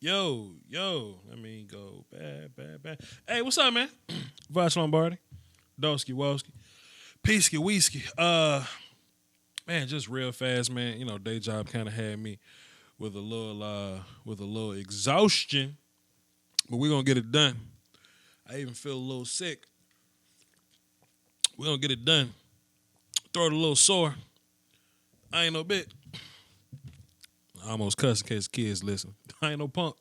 Let me go. Bad. Hey, what's up, man? Vosh Lombardi. Doski Woski. Peasky Wheesky. Man, just real fast, man. Day job kind of had me with a little exhaustion, but we're gonna get it done. I even feel a little sick. We're gonna get it done. Throat a little sore. I ain't no bit. I almost cussed in case the kids listen. I ain't no punk.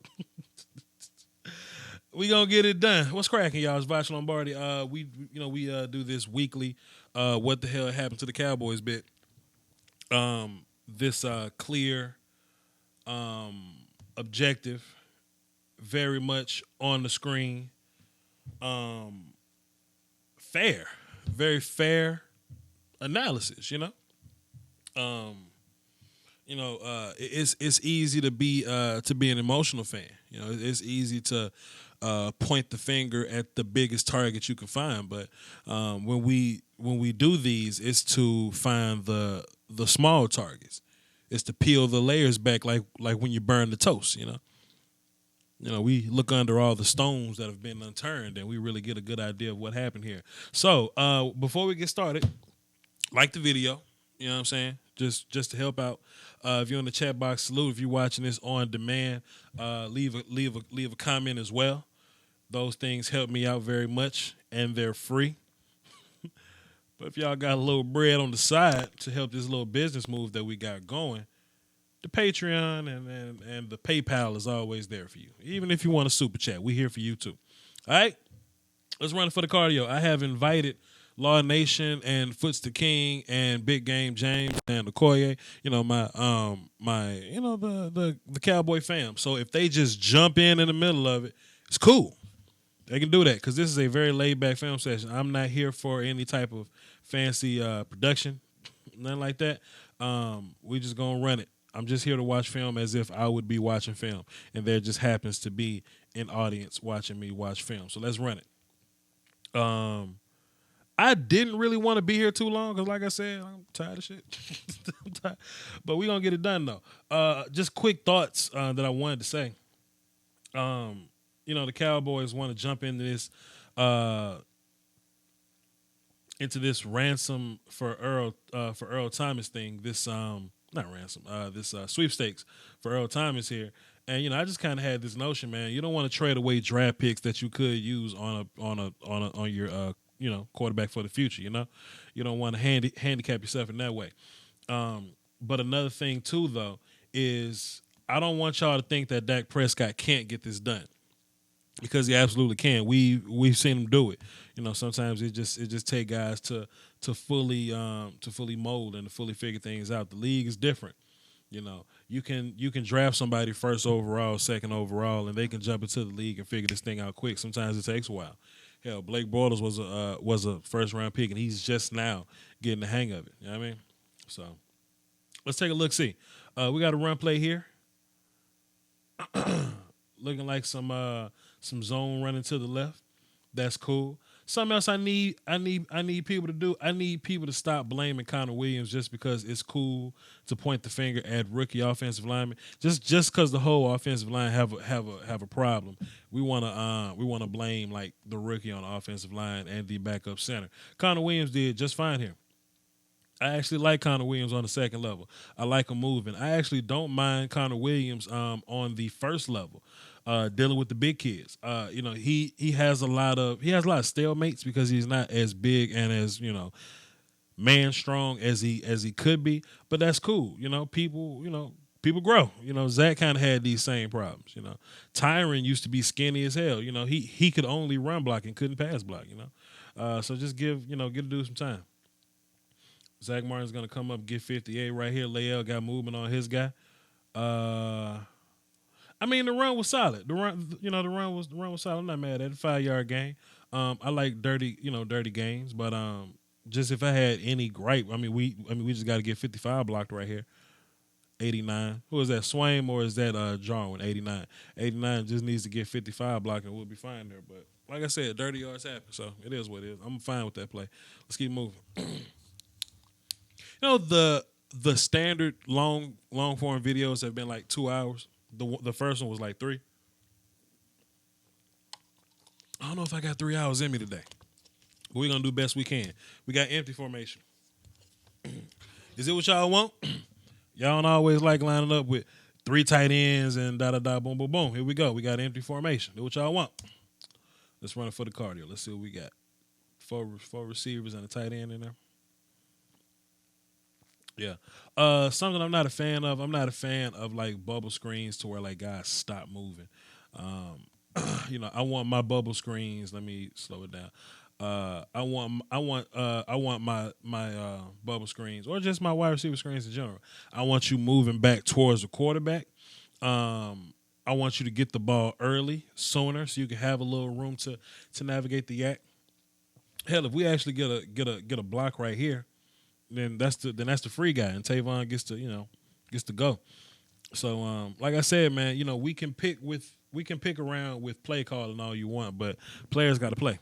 We gonna get it done. What's cracking, y'all? It's Vosh Lombardi. We do this weekly. What the hell happened to the Cowboys bit? This clear, objective, very much on the screen. Fair, very fair analysis. It's easy to be an emotional fan. It's easy to point the finger at the biggest target you can find. But when we do these, it's to find the small targets. It's to peel the layers back, like when you burn the toast. We look under all the stones that have been unturned, and we really get a good idea of what happened here. So before we get started, like the video. You know what I'm saying? Just to help out. If you're in the chat box, salute. If you're watching this on demand, leave a comment as well. Those things help me out very much, and they're free. But if y'all got a little bread on the side to help this little business move that we got going, the Patreon and the PayPal is always there for you. Even if you want a super chat, we here for you too. All right, let's run it for the cardio. I have invited Law Nation and Foots the King and Big Game James and Okoye, the Cowboy fam. So if they just jump in the middle of it, it's cool. They can do that because this is a very laid back film session. I'm not here for any type of fancy production, nothing like that. We just gonna run it. I'm just here to watch film as if I would be watching film, and there just happens to be an audience watching me watch film. So let's run it. I didn't really want to be here too long because, like I said, I'm tired of shit. I'm tired. But we're going to get it done, though. Just quick thoughts that I wanted to say. The Cowboys want to jump into this ransom for Earl Thomas thing. This not ransom. This sweepstakes for Earl Thomas here. And I just kind of had this notion, man. You don't want to trade away draft picks that you could use on your quarterback for the future. You don't want to handicap yourself in that way. But another thing too, though, is I don't want y'all to think that Dak Prescott can't get this done, because he absolutely can. We've seen him do it. Sometimes it just take guys to fully mold and to fully figure things out. The league is different. You can draft somebody first overall, second overall, and they can jump into the league and figure this thing out quick. Sometimes it takes a while. Hell, Blake Bortles was a first round pick, and he's just now getting the hang of it. You know what I mean? So let's take a look. See, we got a run play here, looking like some zone running to the left. That's cool. Something else I need people to do. I need people to stop blaming Connor Williams just because it's cool to point the finger at rookie offensive linemen. Just because the whole offensive line have a problem, we wanna blame like the rookie on the offensive line and the backup center. Connor Williams did just fine here. I actually like Connor Williams on the second level. I like him moving. I actually don't mind Connor Williams on the first level. Dealing with the big kids. He has a lot of stalemates because he's not as big and as, man strong as he could be, but that's cool. People grow. Zach kind of had these same problems. Tyron used to be skinny as hell. He could only run block and couldn't pass block. So just give a dude some time. Zach Martin's gonna come up, get 58 right here. Lael got movement on his guy. I mean, the run was solid. The run was solid. I'm not mad at it. 5-yard gain. I like dirty gains, but just if I had any gripe, we just got to get 55 blocked right here. 89. Who is that, Swaim, or is that Jarwin? 89. 89 just needs to get 55 blocked and we'll be fine there. But like I said, dirty yards happen, so it is what it is. I'm fine with that play. Let's keep moving. The standard long form videos have been like 2 hours. The first one was like 3. I don't know if I got 3 hours in me today, but we're gonna do best we can. We got empty formation. Is it what y'all want? Y'all don't always like lining up with 3 tight ends and da da da boom boom boom. Here we go. We got empty formation. Do what y'all want. Let's run it for the cardio. Let's see what we got. Four receivers and a tight end in there. Yeah. Something I'm not a fan of. I'm not a fan of like bubble screens to where like guys stop moving. I want my bubble screens. Let me slow it down. I want my bubble screens or just my wide receiver screens in general. I want you moving back towards the quarterback. I want you to get the ball early, sooner, so you can have a little room to navigate the yak. Hell, if we actually get a block right here, then that's the free guy, and Tavon gets to go. So like I said, man, we can pick around with play calling all you want, but players got to play.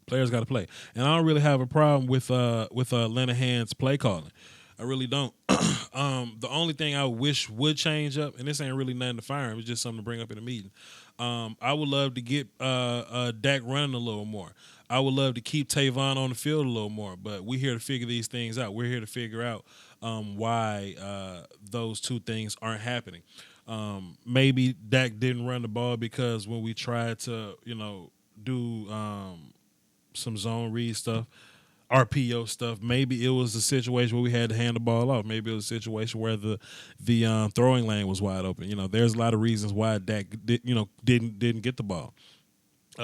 Players got to play, and I don't really have a problem with Linehan's play calling. I really don't. The only thing I wish would change up, and this ain't really nothing to fire him, it's just something to bring up in a meeting. I would love to get Dak running a little more. I would love to keep Tavon on the field a little more, but we're here to figure these things out. We're here to figure out why those two things aren't happening. Maybe Dak didn't run the ball because when we tried to, do some zone read stuff, RPO stuff, maybe it was a situation where we had to hand the ball off. Maybe it was a situation where the throwing lane was wide open. There's a lot of reasons why Dak didn't get the ball.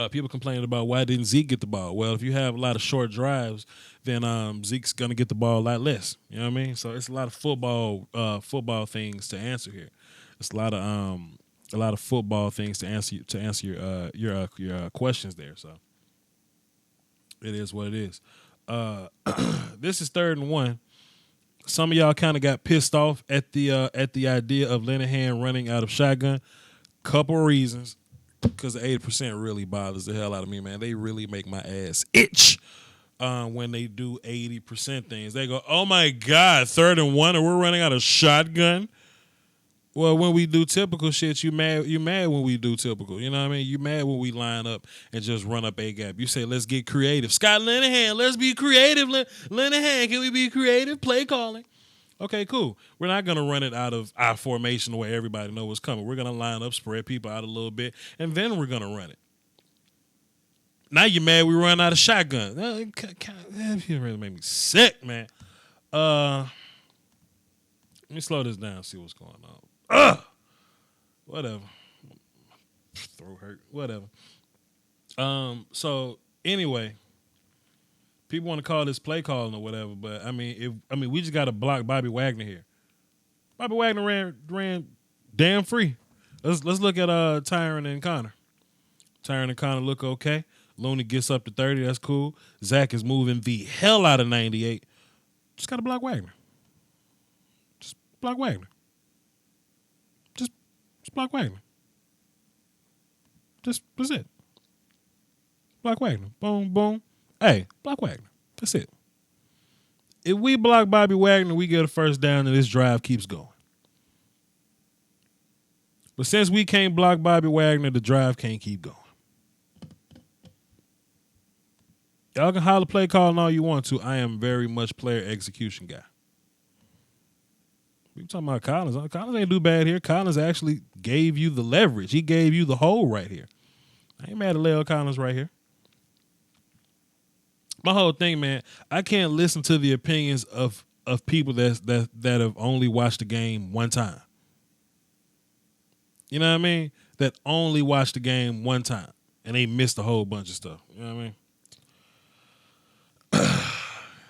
People complaining about why didn't Zeke get the ball. Well, if you have a lot of short drives, then Zeke's gonna get the ball a lot less. You know what I mean? So it's a lot of football things to answer here. It's a lot of football things to answer your questions there. So it is what it is. This is 3rd and 1. Some of y'all kind of got pissed off at the idea of Linehan running out of shotgun. Couple reasons. Because the 80% really bothers the hell out of me, man. They really make my ass itch when they do 80% things. They go, oh, my God, 3rd and 1, and we're running out of shotgun? Well, when we do typical shit, you mad when we do typical. You know what I mean? You mad when we line up and just run up A gap. You say, let's get creative. Scott Linehan, let's be creative. Linehan, can we be creative? Play calling. Okay, cool. We're not going to run it out of our formation where everybody knows what's coming. We're going to line up, spread people out a little bit, and then we're going to run it. Now you're mad we run out of shotgun. That really made me sick, man. Let me slow this down and see what's going on. Whatever. Throat hurt. Whatever. So, anyway. People want to call this play calling or whatever, but I mean, we just got to block Bobby Wagner here. Bobby Wagner ran damn free. Let's look at Tyron and Connor. Tyron and Connor look okay. Looney gets up to 30. That's cool. Zach is moving the hell out of 98. Just got to block Wagner. Just block Wagner. Just block Wagner. That's it. Block Wagner. Boom, boom. Hey, block Wagner. That's it. If we block Bobby Wagner, we get a first down and this drive keeps going. But since we can't block Bobby Wagner, the drive can't keep going. Y'all can holler play calling all you want to. I am very much player execution guy. We talking about Collins. Collins ain't do bad here. Collins actually gave you the leverage. He gave you the hole right here. I ain't mad at Leo Collins right here. My whole thing, man, I can't listen to the opinions of people that have only watched the game one time. You know what I mean? That only watched the game one time and they missed a whole bunch of stuff. You know what I mean?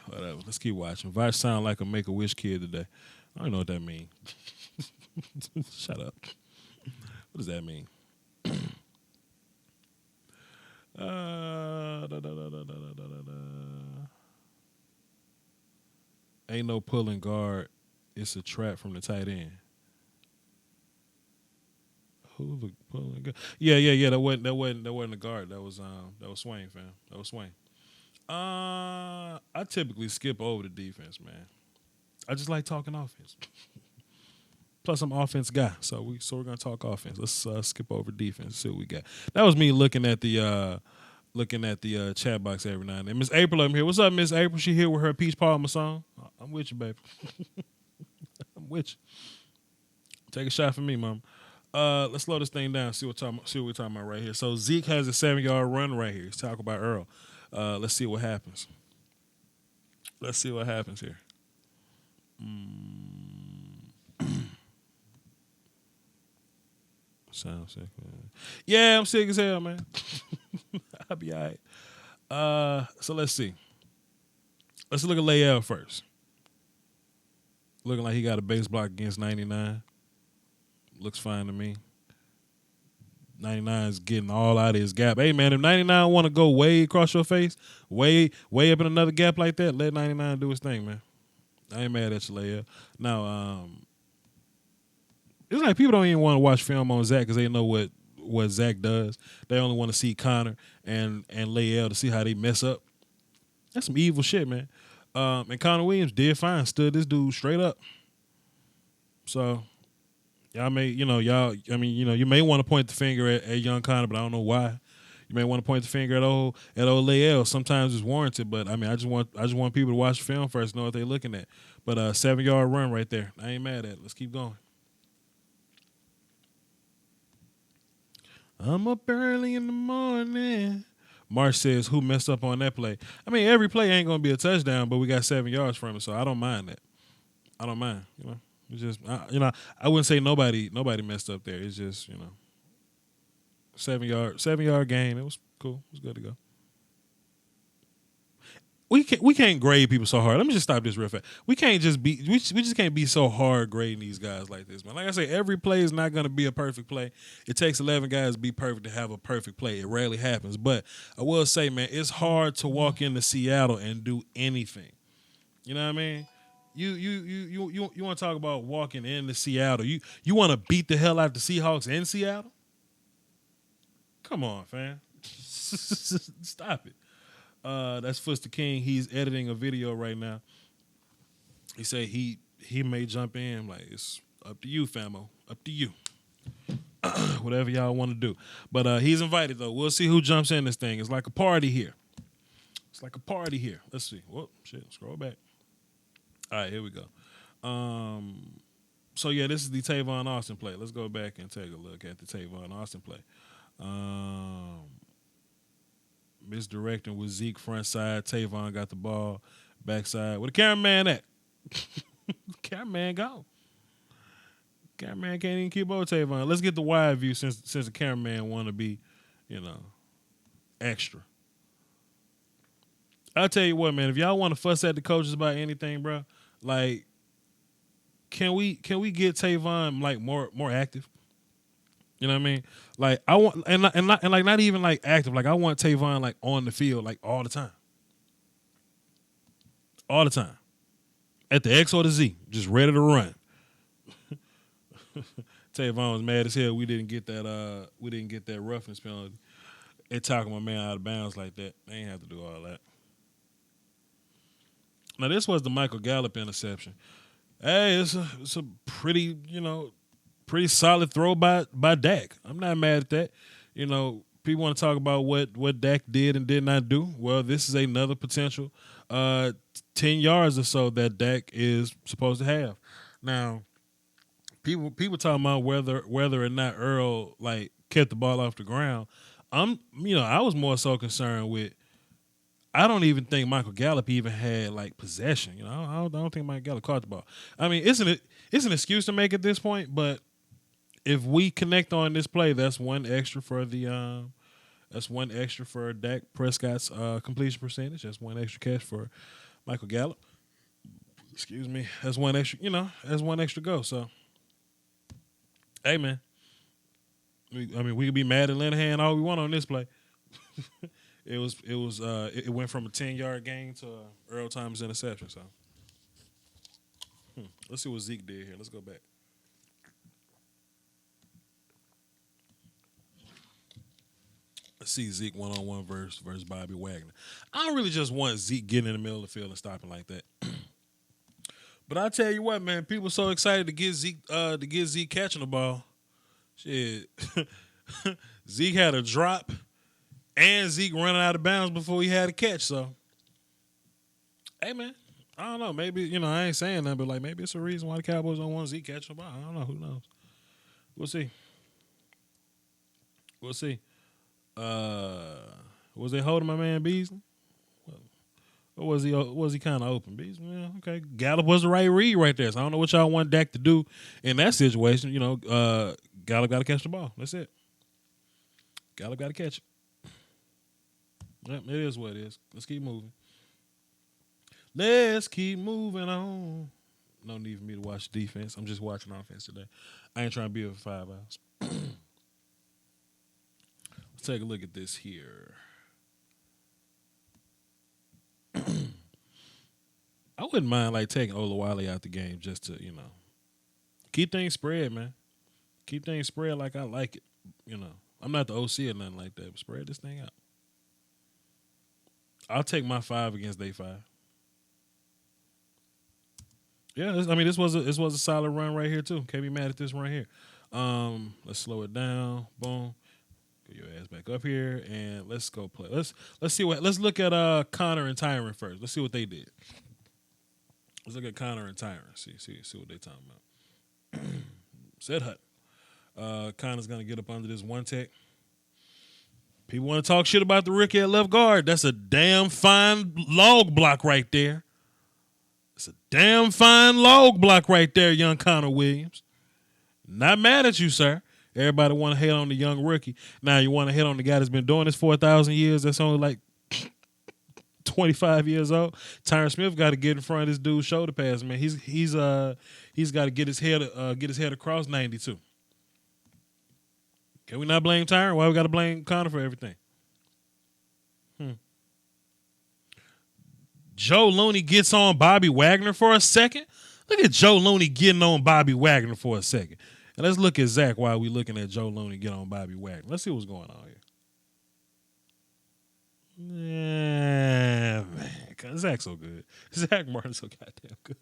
Whatever. Let's keep watching. Vosh sound like a Make-A-Wish kid today. I don't know what that means. Shut up. What does that mean? Ain't no pulling guard. It's a trap from the tight end. Who the pulling guard? Yeah. That wasn't the guard. That was Swain, fam. That was Swain. I typically skip over the defense, man. I just like talking offense. Plus, I'm offense guy, so we're gonna talk offense. Let's skip over defense. See what we got. That was me looking at the chat box every now and then. Miss April up here. What's up, Miss April? She here with her Peach Palmer song. I'm with you, baby. I'm with you. Take a shot for me, mom. Let's slow this thing down. See what we're talking about right here. So Zeke has a 7-yard run right here. Let's talk about Earl. Let's see what happens. Let's see what happens here. Sound sick, man. Yeah, I'm sick as hell, man. I'll be all right. So let's see. Let's look at Leal first. Looking like he got a base block against 99. Looks fine to me. 99 is getting all out of his gap. Hey, man, if 99 want to go way across your face, way up in another gap like that, let 99 do his thing, man. I ain't mad at you, Leia. Now, it's like people don't even want to watch film on Zach because they know what Zach does. They only want to see Connor and Leia to see how they mess up. That's some evil shit, man. And Connor Williams did fine, stood this dude straight up. So you may want to point the finger at young Connor, but I don't know why. You may want to point the finger at old Leal. Sometimes it's warranted, but I mean, I just want people to watch the film first, know what they're looking at. But 7-yard run right there. I ain't mad at it. Let's keep going. I'm up early in the morning. Marsh says, who messed up on that play? I mean, every play ain't going to be a touchdown, but we got 7 yards from it, so I don't mind that. I don't mind, you know. It's just, I wouldn't say nobody messed up there. It's just, 7-yard gain. It was cool. It was good to go. We can't grade people so hard. Let me just stop this real fast. We just can't be so hard grading these guys like this, man. Like I say, every play is not going to be a perfect play. It takes 11 guys to be perfect to have a perfect play. It rarely happens. But I will say, man, it's hard to walk into Seattle and do anything. You know what I mean? You want to talk about walking into Seattle? You want to beat the hell out of the Seahawks in Seattle? Come on, fam. Stop it. That's Fuster King. He's editing a video right now. He said he may jump in. Like, it's up to you, famo. Up to you. Whatever y'all want to do. But he's invited, though. We'll see who jumps in this thing. It's like a party here. Let's see. Whoop, shit. Scroll back. All right, here we go. So, yeah, this is the Tavon Austin play. Let's go back and take a look at the Tavon Austin play. Misdirecting with Zeke front side. Tavon got the ball backside. Where the cameraman at? Cameraman gone. Cameraman can't even keep up with Tavon. Let's get the wide view since the cameraman want to be, extra. I'll tell you what, man. If y'all want to fuss at the coaches about anything, bro, like, can we get Tavon like more active? You know what I mean? Like, I want and like not even like active. Like, I want Tavon like on the field like all the time. All the time. At the X or the Z, just ready to run. Tavon was mad as hell. We didn't get that roughness penalty. They talking my man out of bounds like that. They ain't have to do all that. Now, this was the Michael Gallup interception. Hey, it's a pretty, pretty solid throw by Dak. I'm not mad at that. People want to talk about what Dak did and did not do. Well, this is another potential 10 yards or so that Dak is supposed to have. Now, people talking about whether or not Earl like kept the ball off the ground. I was more so concerned with. I don't even think Michael Gallup even had like possession. I don't think Michael Gallup caught the ball. I mean, it's an excuse to make at this point, but if we connect on this play, that's one extra for Dak Prescott's completion percentage. That's one extra catch for Michael Gallup. Excuse me. That's one extra. That's one extra go. So, hey, man. We could be mad at Linehan all we want on this play. It went from a 10-yard gain to Earl Thomas interception. So, let's see what Zeke did here. Let's go back. Let's see Zeke one-on-one versus Bobby Wagner. I don't really just want Zeke getting in the middle of the field and stopping like that. But I tell you what, man, people so excited to get Zeke catching the ball. Shit, Zeke had a drop, and Zeke running out of bounds before he had a catch. So, hey, man, I don't know. Maybe I ain't saying that, but like maybe it's a reason why the Cowboys don't want Zeke catching the ball. I don't know. Who knows? We'll see. We'll see. Was they holding my man Beasley? Or was he kind of open? Beasley, yeah, okay. Gallup was the right read right there. So I don't know what y'all want Dak to do in that situation. Gallup got to catch the ball. That's it. Gallup got to catch it. Yep, it is what it is. Let's keep moving. Let's keep moving on. No need for me to watch defense. I'm just watching offense today. I ain't trying to be here for 5 hours. Let's take a look at this here. I wouldn't mind like taking Olawale out the game just to, keep things spread, man. Keep things spread like I like it. I'm not the OC or nothing like that, but spread this thing out. I'll take my 5 against day 5. Yeah, this was a solid run right here too. Can't be mad at this run here. Let's slow it down. Boom. Get your ass back up here and let's go play. Let's look at Connor and Tyron first. Let's see what they did. Let's look at Connor and Tyron. See what they talking about. Said Hut. Connor's gonna get up under this one tech. People want to talk shit about the rookie at left guard. That's a damn fine log block right there. It's a damn fine log block right there, young Connor Williams. Not mad at you, sir. Everybody want to hate on the young rookie. Now you want to hate on the guy that's been doing this 4,000 years. That's only like 25 years old. Tyron Smith got to get in front of this dude's shoulder pads, man. He's got to get his head across 92. Can we not blame Tyron? Why we got to blame Connor for everything? Joe Looney gets on Bobby Wagner for a second. Look at Joe Looney getting on Bobby Wagner for a second. And let's look at Zach while we're looking at Joe Looney get on Bobby Wagner. Let's see what's going on here. Yeah, man. Zach's so good. Zach Martin's so goddamn good.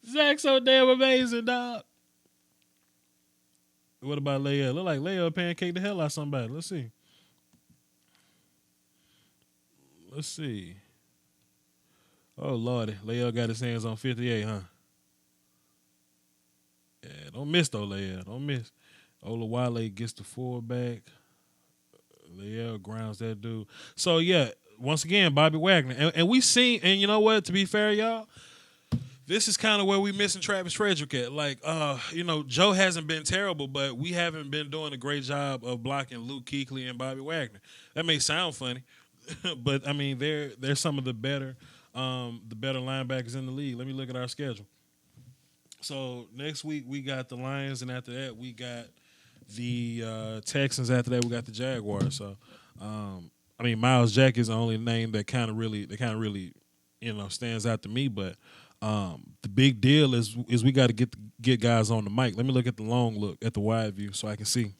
Zach's so damn amazing, dog. What about Leia? Look like Leia pancake the hell out of somebody. Let's see. Oh, Lordy. Leia got his hands on 58, huh? Yeah, don't miss, though, Leia. Don't miss. Olawale gets the fullback. Leia grounds that dude. So, yeah, once again, Bobby Wagner. And we seen, and you know what, to be fair, y'all, this is kind of where we missing Travis Frederick at. Like, Joe hasn't been terrible, but we haven't been doing a great job of blocking Luke Kuechly and Bobby Wagner. That may sound funny, but, I mean, they're some of the better linebackers in the league. Let me look at our schedule. So next week we got the Lions, and after that we got the Texans. After that we got the Jaguars. So, Miles Jack is the only name that kind of really stands out to me. But the big deal is we got to get guys on the mic. Let me look at the long look at the wide view so I can see.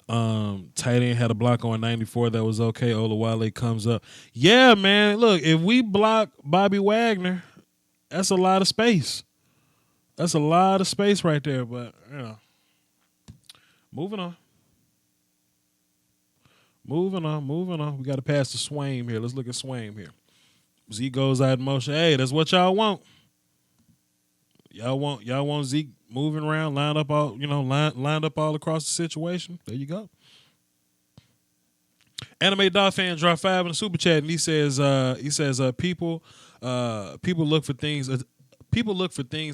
Tight end had a block on 94 that was okay. Olawale comes up. Yeah, man. Look, if we block Bobby Wagner, that's a lot of space. That's a lot of space right there. But moving on. We got to pass to Swaim here. Let's look at Swaim here. Zeke goes out in motion. Hey, that's what y'all want. Y'all want Zeke moving around, lined up all across the situation. There you go. Anime Dog Fan dropped 5 in the super chat, and he says people look for things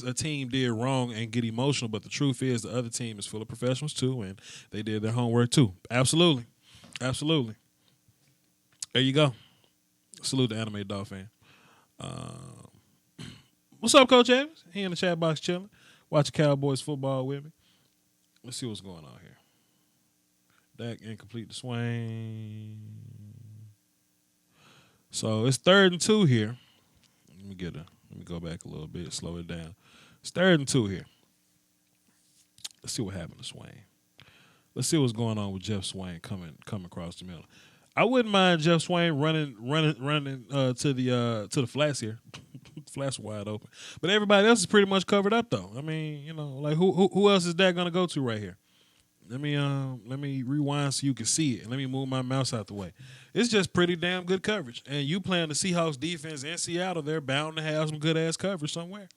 a team did wrong and get emotional, but the truth is the other team is full of professionals too, and they did their homework too. Absolutely. There you go. Salute the Anime Dog Fan. What's up, Coach Evans? He in the chat box chilling, watching Cowboys football with me. Let's see what's going on here. Dak incomplete the swing. So it's 3rd and 2 here. Let me go back a little bit, slow it down. It's 3rd and 2 here. Let's see what happened to Swain. Let's see what's going on with Jeff Swain coming across the middle. I wouldn't mind Jeff Swain running to the flats here. Flats wide open, but everybody else is pretty much covered up though. I mean, like who else is that gonna go to right here? Let me rewind so you can see it, and let me move my mouse out the way. It's just pretty damn good coverage, and you playing the Seahawks defense in Seattle, they're bound to have some good ass coverage somewhere.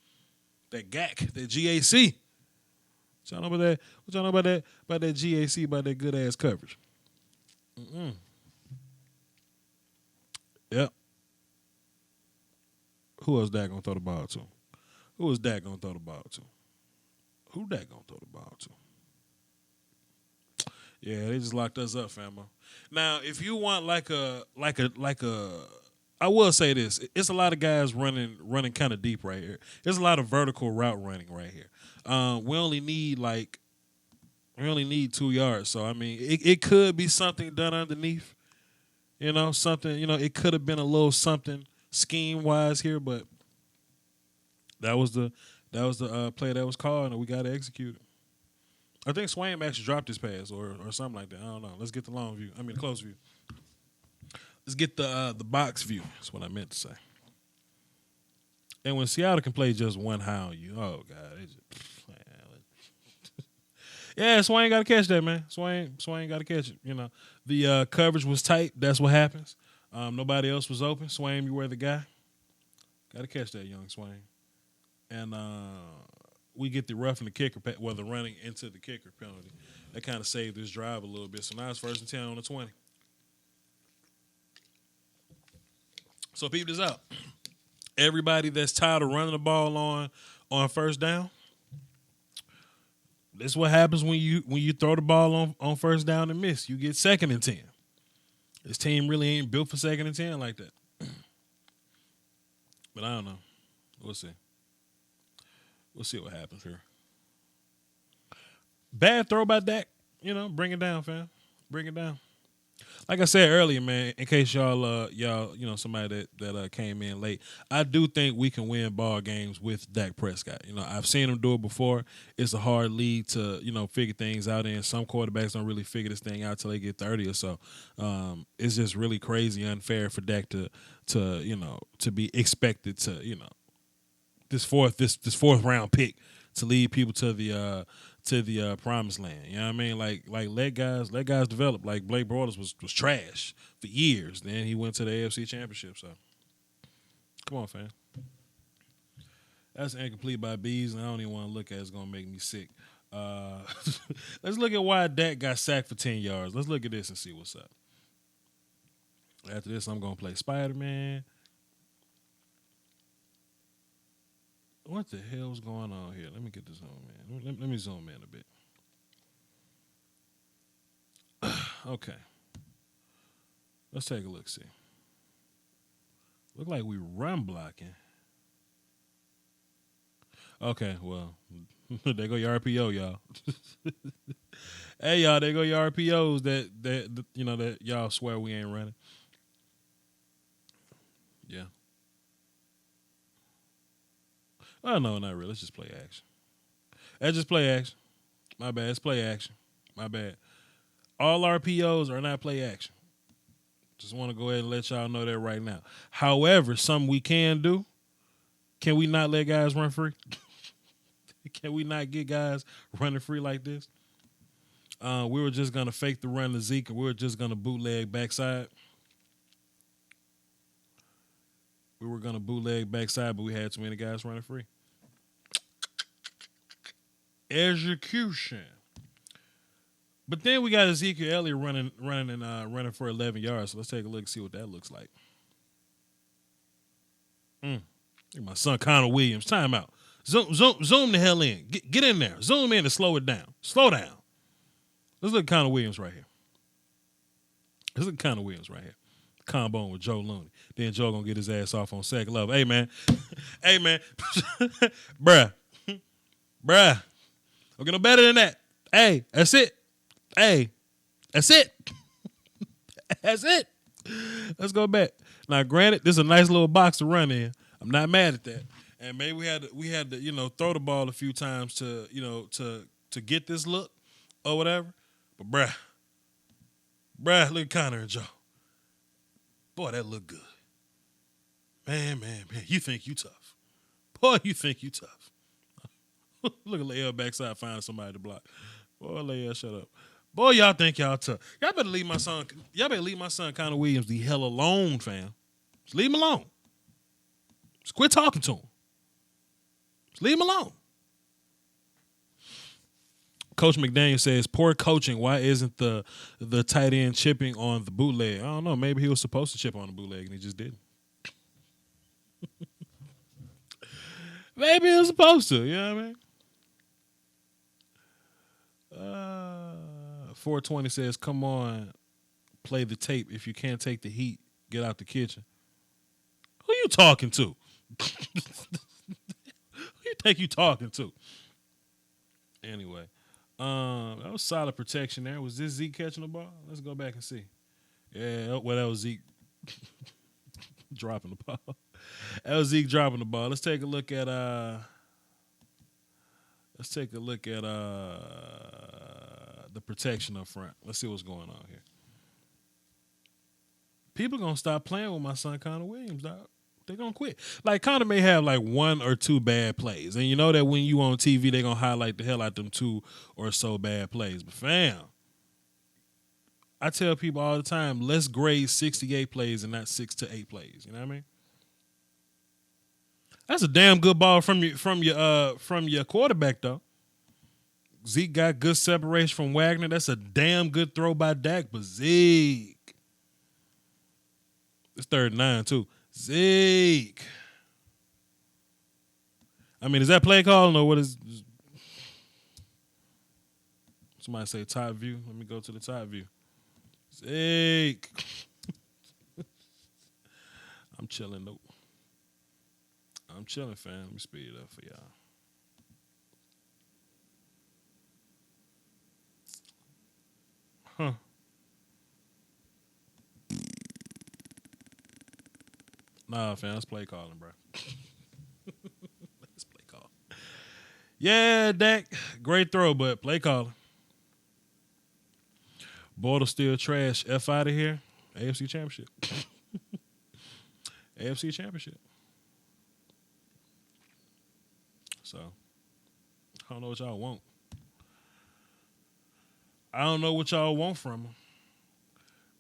That GAC, that GAC. What y'all know about that? What y'all know about that? About that GAC? About that good ass coverage? Yep. Who else that gonna throw the ball to? Who is that gonna throw the ball to? Who that gonna throw the ball to? Yeah, they just locked us up, famo. Now, if you want like a, I will say this: it's a lot of guys running kind of deep right here. There's a lot of vertical route running right here. We only need 2 yards, so I mean, it could be something done underneath. Something. It could have been a little something scheme wise here, but that was the play that was called, and we got to execute it. I think Swain actually dropped his pass or something like that. I don't know. Let's get the long view. I mean, the close view. Let's get the box view. That's what I meant to say. And when Seattle can play just one high on you, oh God, yeah, Swain got to catch that, man. Swain got to catch it. The coverage was tight. That's what happens. Nobody else was open. Swain, you were the guy. Got to catch that, young Swain. And we get the roughing the kicker, the running into the kicker penalty. That kind of saved this drive a little bit. So now it's 1st and 10 on the 20. So peep this out. Everybody that's tired of running the ball on first down, this is what happens when you throw the ball on first down and miss. You get 2nd and 10. This team really ain't built for 2nd and 10 like that. But I don't know. We'll see. We'll see what happens here. Bad throw by Dak. Bring it down, fam. Bring it down. Like I said earlier, man, in case y'all somebody that came in late, I do think we can win ball games with Dak Prescott. I've seen him do it before. It's a hard league to, figure things out in. Some quarterbacks don't really figure this thing out till they get 30 or so. It's just really crazy unfair for Dak to be expected to, this fourth round pick to lead people to the promised land. You know what I mean? Like let guys develop. Like Blake Bortles was trash for years. Then he went to the AFC Championship. So come on, fam. That's incomplete by Bees, and I don't even want to look at it. It's gonna make me sick. Let's look at why Dak got sacked for 10 yards. Let's look at this and see what's up. After this, I'm gonna play Spider-Man. What the hell's going on here? Let me get the zoom in. Let me zoom in a bit. Okay. Let's take a look, see. Look like we run blocking. Okay, well, there go your RPO, y'all. Hey, y'all, there go your RPOs that y'all swear we ain't running. Yeah. Oh, no, not really. Let's just play action. Let's just play action. My bad. It's play action. My bad. All RPOs are not play action. Just want to go ahead and let y'all know that right now. However, something we can do, can we not let guys run free? Can we not get guys running free like this? We were just going to fake the run to Zeke, and we were just going to bootleg backside. We were going to bootleg backside, but we had too many guys running free. Execution. But then we got Ezekiel Elliott running for 11 yards. So let's take a look and see what that looks like. My son Connor Williams. Time out. Zoom the hell in. Get in there. Zoom in and slow it down. Slow down. Let's look at Connor Williams right here. Combo with Joe Looney. Then Joe gonna get his ass off on second level. Hey man. Hey man. Bruh. Don't get no better than that. Hey, that's it. Hey, that's it. That's it. Let's go back. Now, granted, this is a nice little box to run in. I'm not mad at that. And maybe we had to throw the ball a few times to get this look or whatever. But bruh, look at Connor and Joe. Boy, that look good. Man. You think you tough. Boy, you think you tough. Look at Leia backside finding somebody to block. Boy, Leia, shut up. Boy, y'all think y'all tough. Y'all better leave my son Connor Williams the hell alone, fam. Just leave him alone. Just quit talking to him. Just leave him alone. Coach McDaniel says, poor coaching. Why isn't the tight end chipping on the bootleg? I don't know. Maybe he was supposed to chip on the bootleg and he just didn't. Maybe he was supposed to. You know what I mean? 420 says, come on, play the tape. If you can't take the heat, get out the kitchen. Who you talking to? Who you think you talking to? Anyway. That was solid protection there. Was this Zeke catching the ball? Let's go back and see. Yeah, well, that was Zeke dropping the ball. That was Zeke dropping the ball. Let's take a look at the protection up front. Let's see what's going on here. People gonna stop playing with my son Connor Williams, dog. They're gonna quit. Like, Connor may have like one or two bad plays. And you know that when you on TV, they're gonna highlight the hell out them 2 or so bad plays. But fam, I tell people all the time, let's grade 68 plays and not 6 to 8 plays. You know what I mean? That's a damn good ball from your quarterback, though. Zeke got good separation from Wagner. That's a damn good throw by Dak, but Zeke. It's 3rd and 9, too. Zeke. I mean, is that play call or what is? Somebody say top view. Let me go to the top view. Zeke. I'm chilling, though. I'm chilling, fam. Let me speed it up for y'all. Huh. Nah, fam, that's play calling, bro. That's play call. Yeah, Dak, great throw, but play calling. Bortles still trash. F out of here. AFC Championship. AFC Championship. So, I don't know what y'all want. I don't know what y'all want from them.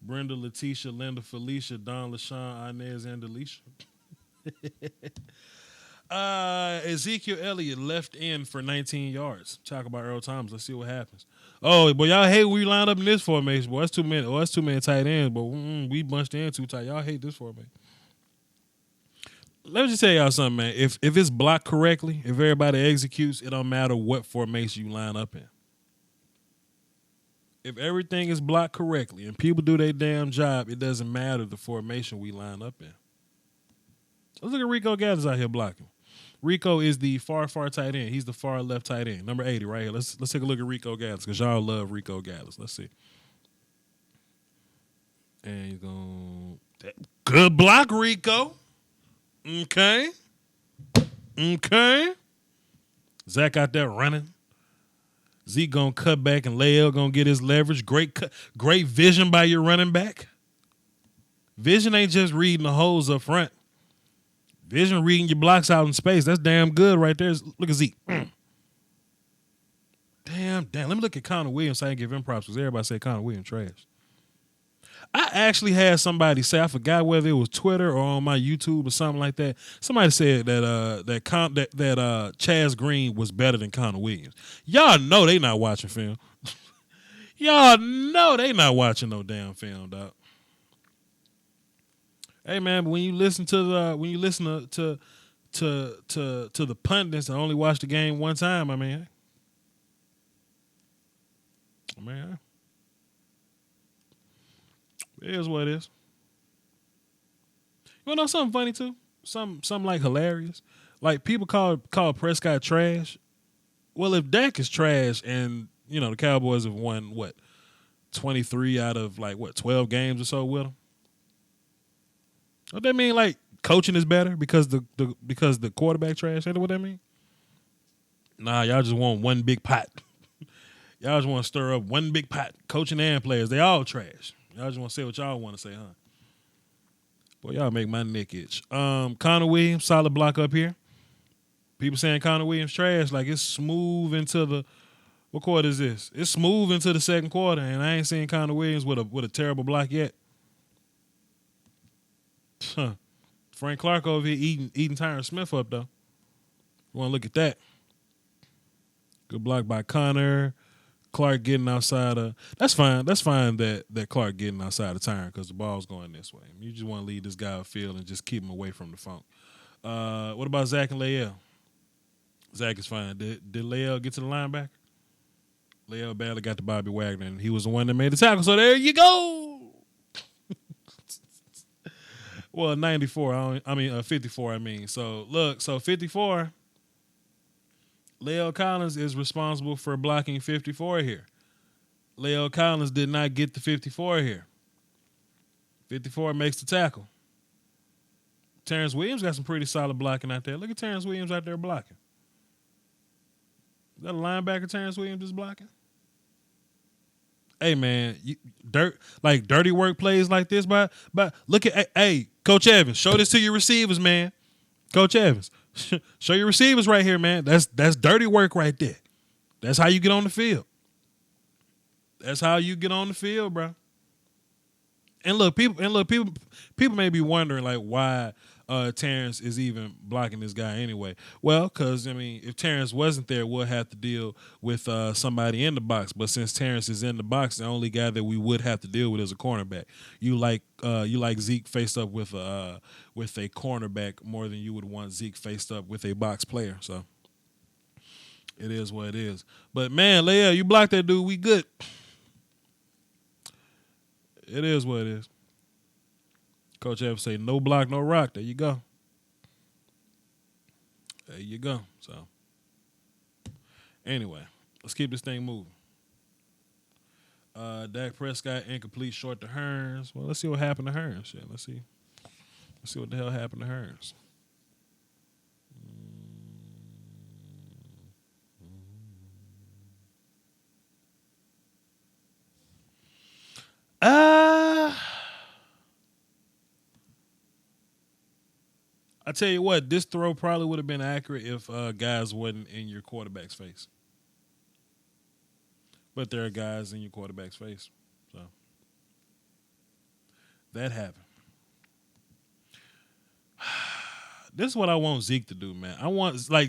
Brenda, Letitia, Linda, Felicia, Don, LaShawn, Inez, and Delisha. Ezekiel Elliott left in for 19 yards. Talk about Earl Thomas. Let's see what happens. Oh, but y'all hate when we line up in this formation. Boy, that's too many. Oh, that's too many tight ends. But we bunched in too tight. Y'all hate this formation. Let me just tell y'all something, man. If it's blocked correctly, if everybody executes, it don't matter what formation you line up in. If everything is blocked correctly and people do their damn job, it doesn't matter the formation we line up in. Let's look at Rico Gathers out here blocking. Rico is the far tight end. He's the far left tight end, number 80 right here. Let's take a look at Rico Gathers because y'all love Rico Gathers. Let's see. And he's going good block, Rico. Okay. Zach out there running. Zeke gonna cut back and Leia gonna get his leverage. Great vision by your running back. Vision ain't just reading the holes up front. Vision reading your blocks out in space. That's damn good right there. Look at Zeke. Damn. Let me look at Connor Williams so I can give him props because everybody say Connor Williams trash. I actually had somebody say, I forgot whether it was Twitter or on my YouTube or something like that. Somebody said that Chaz Green was better than Connor Williams. Y'all know they not watching film. Y'all know they not watching no damn film, dog. Hey man, but when you listen to the pundits and only watch the game one time, I mean, it is what it is. You wanna know something funny too? Something like hilarious. Like people call Prescott trash. Well, if Dak is trash and you know the Cowboys have won 23 out of 12 games or so with him. What that mean? Like coaching is better because the quarterback trash? Ain't that what that mean? Nah, y'all just want one big pot. Y'all just want to stir up one big pot. Coaching and players, they all trash. Y'all just want to say what y'all want to say, huh? Boy, y'all make my neck itch. Connor Williams, solid block up here. People saying Connor Williams trash, like it's smooth into the what quarter is this? It's smooth into the second quarter, and I ain't seen Connor Williams with a terrible block yet. Huh. Frank Clark over here eating Tyron Smith up though. You want to look at that? Good block by Connor. Clark getting outside of that's fine. That's fine that Clark getting outside of Tyron because the ball's going this way. You just want to lead this guy upfield and just keep him away from the funk. What about Zach and Lael? Zach is fine. Did Lael get to the linebacker? Lael badly got to Bobby Wagner, and he was the one that made the tackle. So there you go. Well, 94. 54. I mean, so look, so 54. Lael Collins is responsible for blocking 54 here. Lael Collins did not get the 54 here. 54 makes the tackle. Terrence Williams got some pretty solid blocking out there. Look at Terrence Williams out there blocking. Is that a linebacker Terrence Williams is blocking? Hey, man, dirty work plays like this, but look at, hey, Coach Evans, show this to your receivers, man. Coach Evans, show your receivers right here, man. That's dirty work right there. That's how you get on the field. That's how you get on the field, bro. And look, people may be wondering like why Terrence is even blocking this guy anyway. Well, because I mean, if Terrence wasn't there, we'll have to deal with somebody in the box. But since Terrence is in the box, the only guy that we would have to deal with is a cornerback. You like Zeke faced up with a cornerback more than you would want Zeke faced up with a box player. So it is what it is. But man, Leia, you blocked that dude. We good. It is what it is. Coach Evans say, no block, no rock. There you go. There you go. So, anyway, let's keep this thing moving. Dak Prescott, incomplete, short to Hearns. Well, let's see what happened to Hearns. Yeah, let's see what the hell happened to Hearns. I tell you what, this throw probably would have been accurate if guys wasn't in your quarterback's face. But there are guys in your quarterback's face. So that happened. This is what I want Zeke to do, man.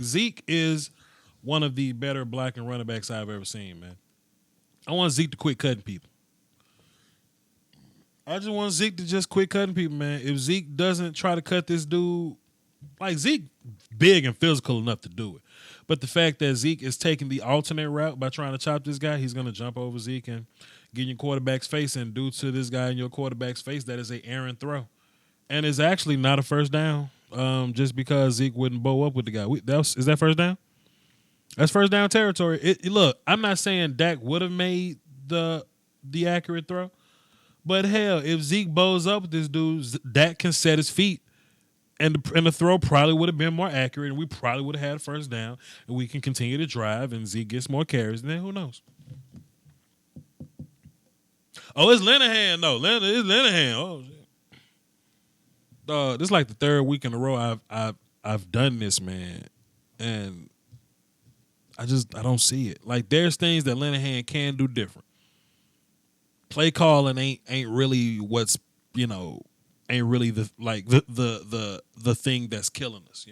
Zeke is one of the better blocking running backs I've ever seen, man. I want Zeke to quit cutting people. I just want Zeke to just quit cutting people, man. If Zeke doesn't try to cut this dude, like Zeke big and physical enough to do it. But the fact that Zeke is taking the alternate route by trying to chop this guy, he's going to jump over Zeke and get in your quarterback's face. And due to this guy in your quarterback's face, that is an errant throw. And it's actually not a first down just because Zeke wouldn't bow up with the guy. Is that first down? That's first down territory. Look, I'm not saying Dak would have made the accurate throw. But hell, if Zeke bows up with this dude, Dak can set his feet, and the throw probably would have been more accurate, and we probably would have had a first down, and we can continue to drive, and Zeke gets more carries, and then who knows? Oh, it's Linehan, though. It's Linehan. Oh, shit. This is like the third week in a row I've done this, man, and I don't see it. Like there's things that Linehan can do different. Play calling ain't really what's ain't really the thing that's killing us,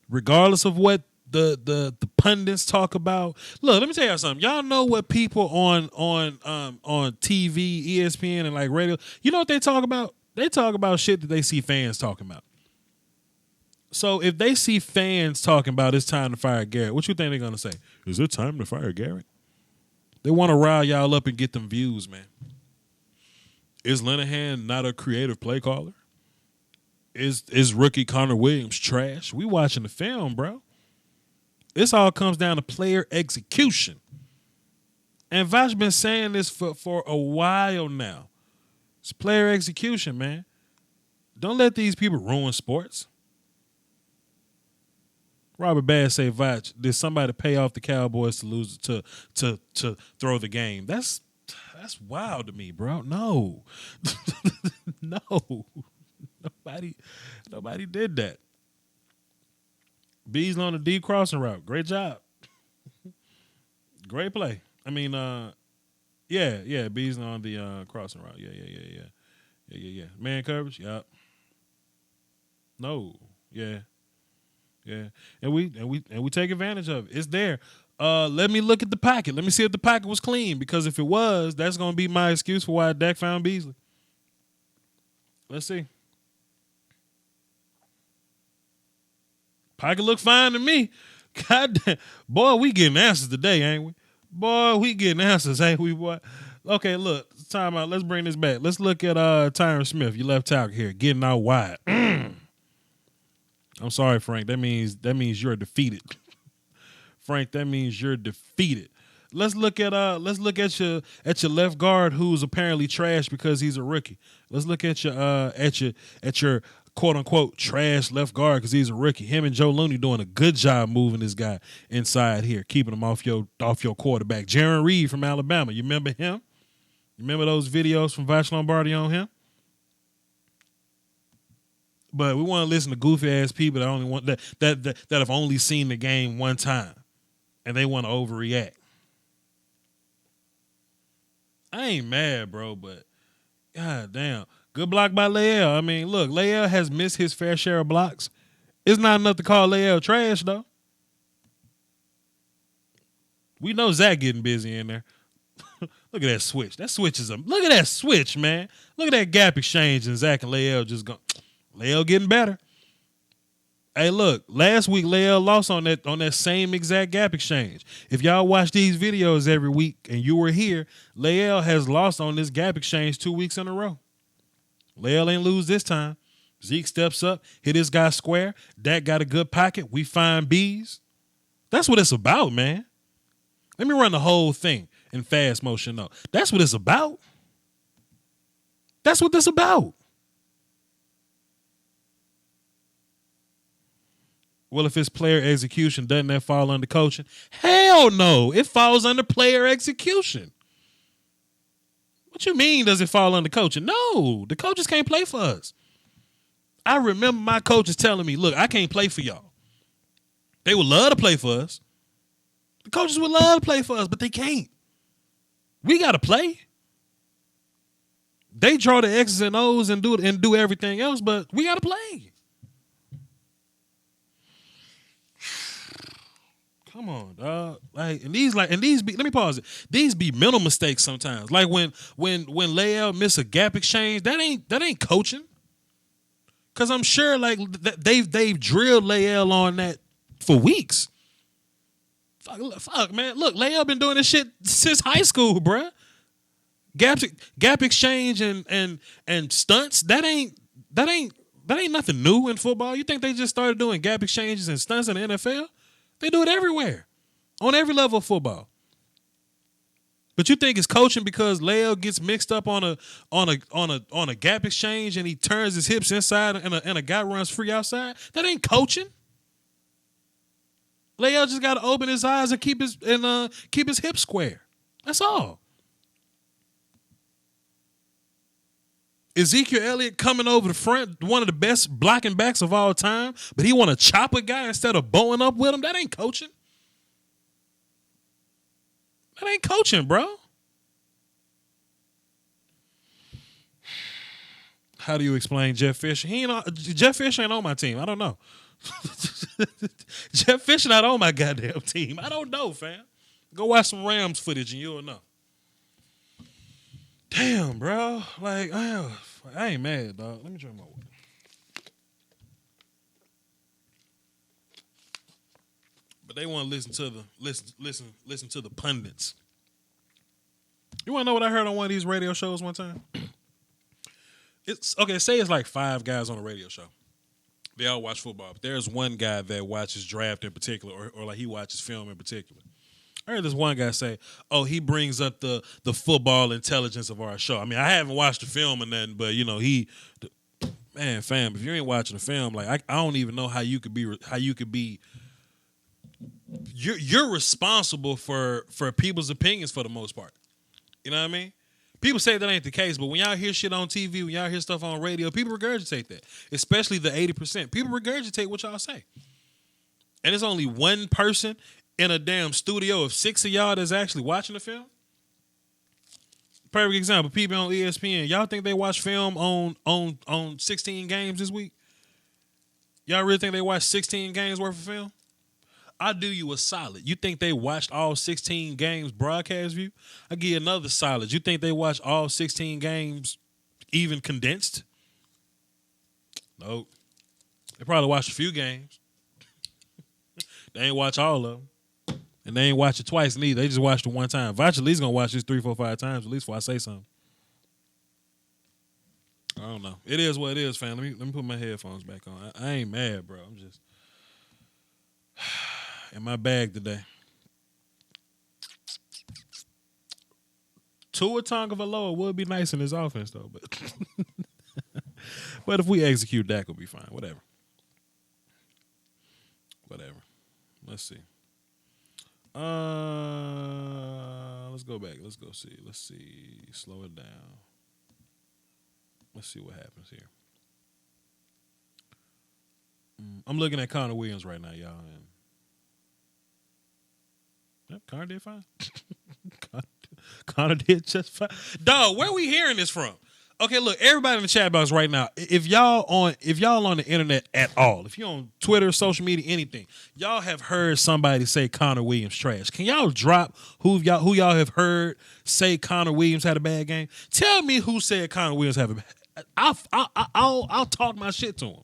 Regardless of what the pundits talk about. Look, let me tell y'all something. Y'all know what people on TV, ESPN, and like radio. You know what they talk about? They talk about shit that they see fans talking about. So if they see fans talking about it's time to fire Garrett, what you think they're gonna say? Is it time to fire Garrett? They want to rile y'all up and get them views, man. Is Linehan not a creative play caller? Is rookie Connor Williams trash? We watching the film, bro. This all comes down to player execution. And Vash been saying this for a while now. It's player execution, man. Don't let these people ruin sports. Robert Bass say, Vach, did somebody pay off the Cowboys to lose to throw the game? That's wild to me, bro. No. No, nobody did that. Beasley on the deep crossing route. Great job. Great play. I mean, yeah, Beasley on the crossing route. Yeah. Man coverage. Yep. No. Yeah. And we take advantage of it. It's there. Let me look at the pocket. Let me see if the pocket was clean. Because if it was, that's gonna be my excuse for why Dak found Beasley. Let's see. Pocket look fine to me. God damn. Boy, we getting answers today, ain't we? Boy, we getting answers, ain't we, boy? Okay, look, time out. Let's bring this back. Let's look at Tyron Smith, your left tackle here, getting out wide. I'm sorry, Frank. That means you're defeated. Frank, that means you're defeated. Let's look at your left guard who's apparently trash because he's a rookie. Let's look at your quote unquote trash left guard because he's a rookie. Him and Joe Looney doing a good job moving this guy inside here, keeping him off your quarterback. Jaron Reed from Alabama. You remember him? You remember those videos from Vash Lombardi on him? But we want to listen to goofy ass people that only want that have only seen the game one time, and they want to overreact. I ain't mad, bro, but god damn, good block by Leal. I mean, look, Leal has missed his fair share of blocks. It's not enough to call Leal trash, though. We know Zach getting busy in there. Look at that switch. That switch is look at that switch, man. Look at that gap exchange and Zach and Leal just going. Leal getting better. Hey, look, last week Leal lost on that same exact gap exchange. If y'all watch these videos every week and you were here, Leal has lost on this gap exchange 2 weeks in a row. Leal ain't lose this time. Zeke steps up, hit his guy square. Dak got a good pocket. We find B's. That's what it's about, man. Let me run the whole thing in fast motion, though. That's what it's about. That's what this about. Well, if it's player execution, doesn't that fall under coaching? Hell no. It falls under player execution. What you mean does it fall under coaching? No, the coaches can't play for us. I remember my coaches telling me, look, I can't play for y'all. They would love to play for us. The coaches would love to play for us, but they can't. We got to play. They draw the X's and O's and do everything else, but we got to play. Come on, dog. Let me pause it. These be mental mistakes sometimes. Like when Leal miss a gap exchange, that ain't coaching. Cause I'm sure like they've drilled Leal on that for weeks. Fuck, man. Look, Leal been doing this shit since high school, bruh. Gap exchange and stunts. That ain't nothing new in football. You think they just started doing gap exchanges and stunts in the NFL? They do it everywhere, on every level of football. But you think it's coaching because Leal gets mixed up on a gap exchange and he turns his hips inside and a guy runs free outside? That ain't coaching. Leal just got to open his eyes and keep his hips square. That's all. Ezekiel Elliott coming over the front, one of the best blocking backs of all time, but he want to chop a guy instead of bowing up with him? That ain't coaching. That ain't coaching, bro. How do you explain Jeff Fisher? Jeff Fisher ain't on my team. I don't know. Jeff Fisher not on my goddamn team. I don't know, fam. Go watch some Rams footage and you'll know. Damn, bro. Like, I ain't mad, dog. Let me drink my water. But they want to listen to the pundits. You want to know what I heard on one of these radio shows one time? It's okay. Say it's like 5 guys on a radio show. They all watch football. But there's one guy that watches draft in particular, or like he watches film in particular. I heard this one guy say, "Oh, he brings up the football intelligence of our show." I mean, I haven't watched the film or nothing, but you know, fam, if you ain't watching the film, like I don't even know how you could be. You're responsible for people's opinions for the most part. You know what I mean? People say that ain't the case, but when y'all hear shit on TV, when y'all hear stuff on radio, people regurgitate that. Especially the 80%. People regurgitate what y'all say. And there's only one person in a damn studio of 6 of y'all that's actually watching the film. Perfect example, people on ESPN. Y'all think they watch film on 16 games this week? Y'all really think they watched 16 games worth of film? I do you a solid. You think they watched all 16 games broadcast view? I give you another solid. You think they watched all 16 games even condensed? Nope. They probably watched a few games. They ain't watch all of them. And they ain't watch it twice neither. They just watched it one time. If I at least gonna watch this 3, 4, 5 times, at least before I say something. I don't know. It is what it is, fam. Let me put my headphones back on. I ain't mad, bro. I'm just in my bag today. Tua Tagovailoa would be nice in his offense, though. But if we execute, Dak will be fine. Whatever. Let's see. Let's go back. Let's go see. Let's see. Slow it down. Let's see what happens here. I'm looking at Connor Williams right now, y'all. And yep, Connor did fine. Connor did just fine. Dog, where are we hearing this from? Okay, look, everybody in the chat box right now, if y'all on the internet at all, if you're on Twitter, social media, anything, y'all have heard somebody say Connor Williams trash. Can y'all drop who y'all have heard say Connor Williams had a bad game? Tell me who said Connor Williams had a bad. I'll talk my shit to him.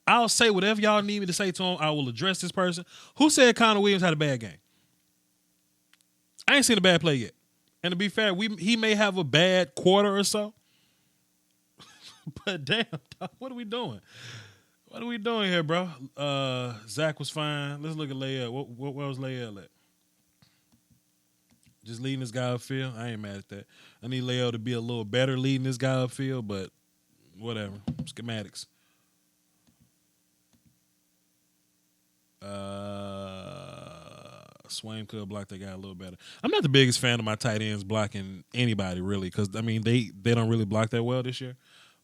I'll say whatever y'all need me to say to him. I will address this person. Who said Connor Williams had a bad game? I ain't seen a bad play yet. And to be fair, he may have a bad quarter or so. But damn, dog, what are we doing? What are we doing here, bro? Zach was fine. Let's look at Le'el. Where was Le'el at? Just leading this guy upfield? I ain't mad at that. I need Le'el to be a little better leading this guy upfield, but whatever. Schematics. Swain could have blocked that guy a little better. I'm not the biggest fan of my tight ends blocking anybody, really, because, I mean, they don't really block that well this year.